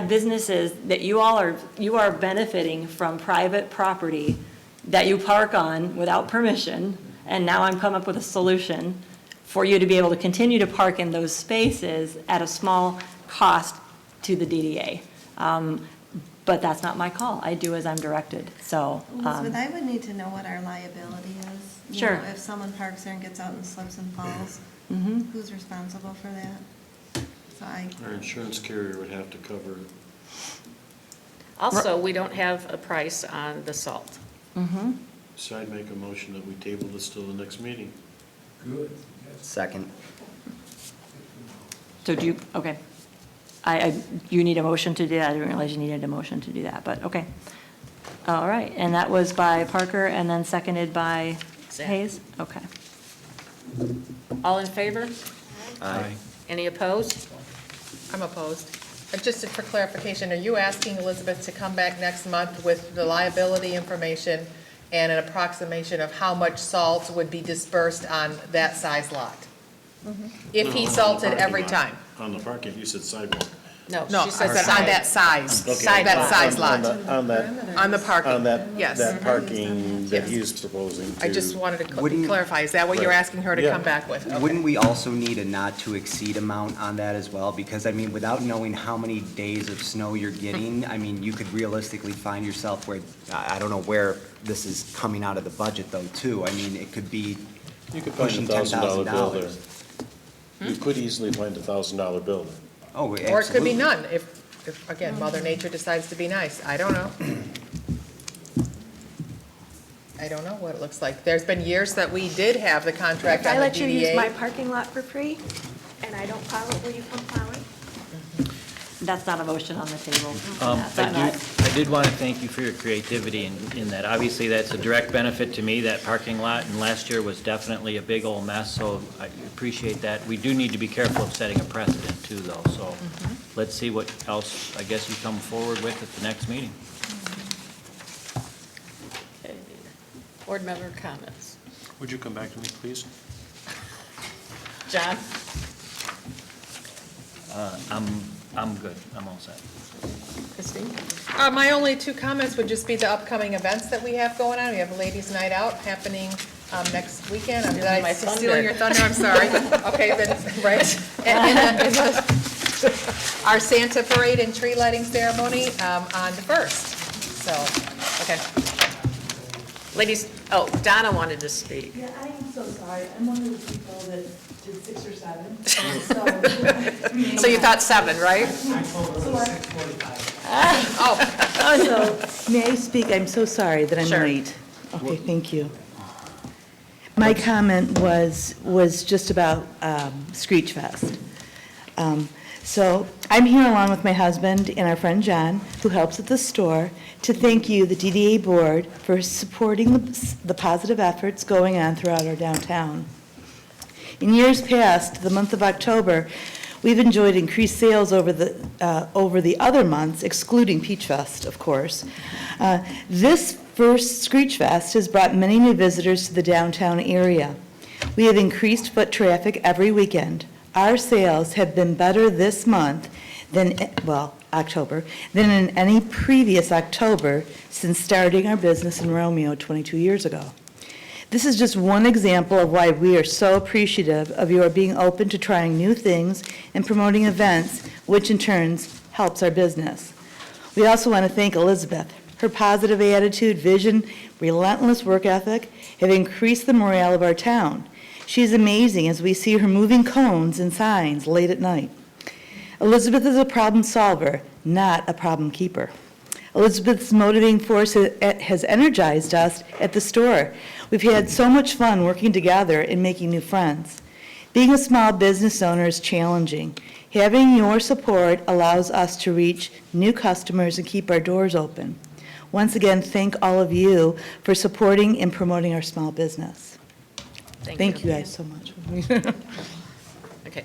J: businesses that you are benefiting from private property that you park on without permission, and now I'm coming up with a solution for you to be able to continue to park in those spaces at a small cost to the DDA. But that's not my call. I do as I'm directed, so.
N: Elizabeth, I would need to know what our liability is. You
J: Sure.
N: know, if someone parks there and gets out and slips and falls, who's responsible for that? So
O: Our insurance carrier would have to cover it.
Q: Also, we don't have a price on the salt.
O: So I'd make a motion that we table this till the next meeting.
I: Second.
J: So do you, okay. You need a motion to do that. I didn't realize you needed a motion to do that, but okay. All right, and that was by Parker and then seconded by
Q: Zach.
J: Hayes? Okay.
Q: All in favor?
I: Aye.
Q: Any opposed?
L: I'm opposed. Just for clarification, are you asking Elizabeth to come back next month with the liability information and an approximation of how much salt would be dispersed on that size lot? If he
O: No,
L: salted
O: on the
L: every
O: parking lot.
L: time?
O: On the parking, you said sidewalk.
Q: No,
L: No, I
Q: she said
L: said on that size,
O: Okay.
L: that size
O: On
L: lot,
O: that,
L: on the parking.
O: on that,
L: Yes.
O: that parking that
L: Yes.
O: he's proposing to.
L: I just wanted to
I: Wouldn't-
L: clarify, is that what you're
O: Right.
L: asking her to
O: Yeah.
L: come back with? Okay.
I: Wouldn't we also need a not-to-exceed amount on that as well? Because, without knowing how many days of snow you're getting, you could realistically find yourself where, I don't know where this is coming out of the budget, though, too. It could be
O: You could find
I: pushing
O: $1,000 bill there.
I: $10,000.
O: You could easily find $1,000 bill there.
I: Oh,
L: Or it could be
I: absolutely.
L: none, if again, Mother Nature decides to be nice. I don't know. I don't know what it looks like. There's been years that we did have the contract
M: If I
L: on the
M: let you use my
L: DDA.
M: parking lot for free, and I don't plow it, will you come plow it?
J: That's not a motion on the table. That's not-
K: I did want to thank you for your creativity in that. Obviously, that's a direct benefit to me, that parking lot, and last year was definitely a big old mess, so I appreciate that. We do need to be careful of setting a precedent too, though, so let's see what else, I guess, you come forward with at the next meeting.
Q: Board member comments.
O: Would you come back to me, please?
Q: John?
K: I'm good. I'm all set.
Q: Christine?
L: My only two comments would just be the upcoming events that we have going on. We have a ladies' night out happening next weekend. I'm
Q: My thunder.
L: stealing your thunder, I'm sorry. Okay, then, right. And our Santa parade and tree lighting ceremony on the 1st. So, okay.
Q: Ladies, oh, Donna wanted to speak.
S: Yeah, I am so sorry. I'm one of the people that did 6 or 7.
Q: So you thought 7, right? Oh.
S: So, may I speak? I'm so sorry that I'm
Q: Sure.
S: late. Okay, thank you. My comment was just about Screech Fest. So I'm here along with my husband and our friend John, who helps at the store, to thank you, the DDA board, for supporting the positive efforts going on throughout our downtown. In years past, the month of October, we've enjoyed increased sales over the other months, excluding Peach Fest, of course. This first Screech Fest has brought many new visitors to the downtown area. We have increased foot traffic every weekend. Our sales have been better this month October, than in any previous October since starting our business in Romeo 22 years ago. This is just one example of why we are so appreciative of your being open to trying new things and promoting events, which in turn helps our business. We also want to thank Elizabeth. Her positive attitude, vision, relentless work ethic have increased the morale of our town. She's amazing as we see her moving cones and signs late at night. Elizabeth is a problem solver, not a problem keeper. Elizabeth's motivating force has energized us at the store. We've had so much fun working together and making new friends. Being a small business owner is challenging. Having your support allows us to reach new customers and keep our doors open. Once again, thank all of you for supporting and promoting our small business. Thank you guys so much.
Q: Okay.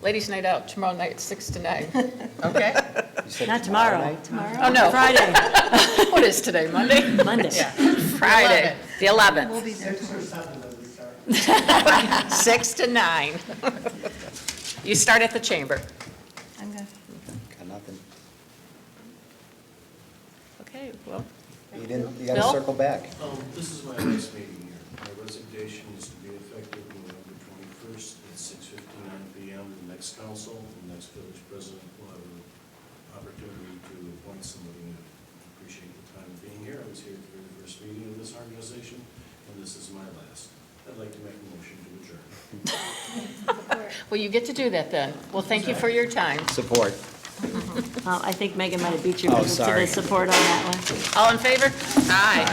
Q: Ladies' night out tomorrow night, 6 to 9.
L: Okay?
J: Not tomorrow. Tomorrow?
Q: Oh, no.
J: Friday.
Q: What is today, Monday?
J: Monday.
Q: Yeah. Friday, the 11th.
N: We'll be there.
Q: 6 to 9. You start at the chamber.
N: I'm good.
I: Got nothing.
Q: Okay, well,
I: You didn't, you
Q: Bill?
I: gotta circle back.
O: This is my last meeting here. My resignation is to be effective November 21st at 6:59 PM. The next council, the next village president will have an opportunity to appoint somebody new. I appreciate the time of being here. I was here at the very first meeting of this organization, and this is my last. I'd like to make a motion to adjourn.
Q: well, you get to do that then. Well, thank you for your time.
I: Support.
J: I think Megan might have beat you
I: Oh,
J: to
I: sorry.
J: the support on that one.
Q: All in favor? Aye.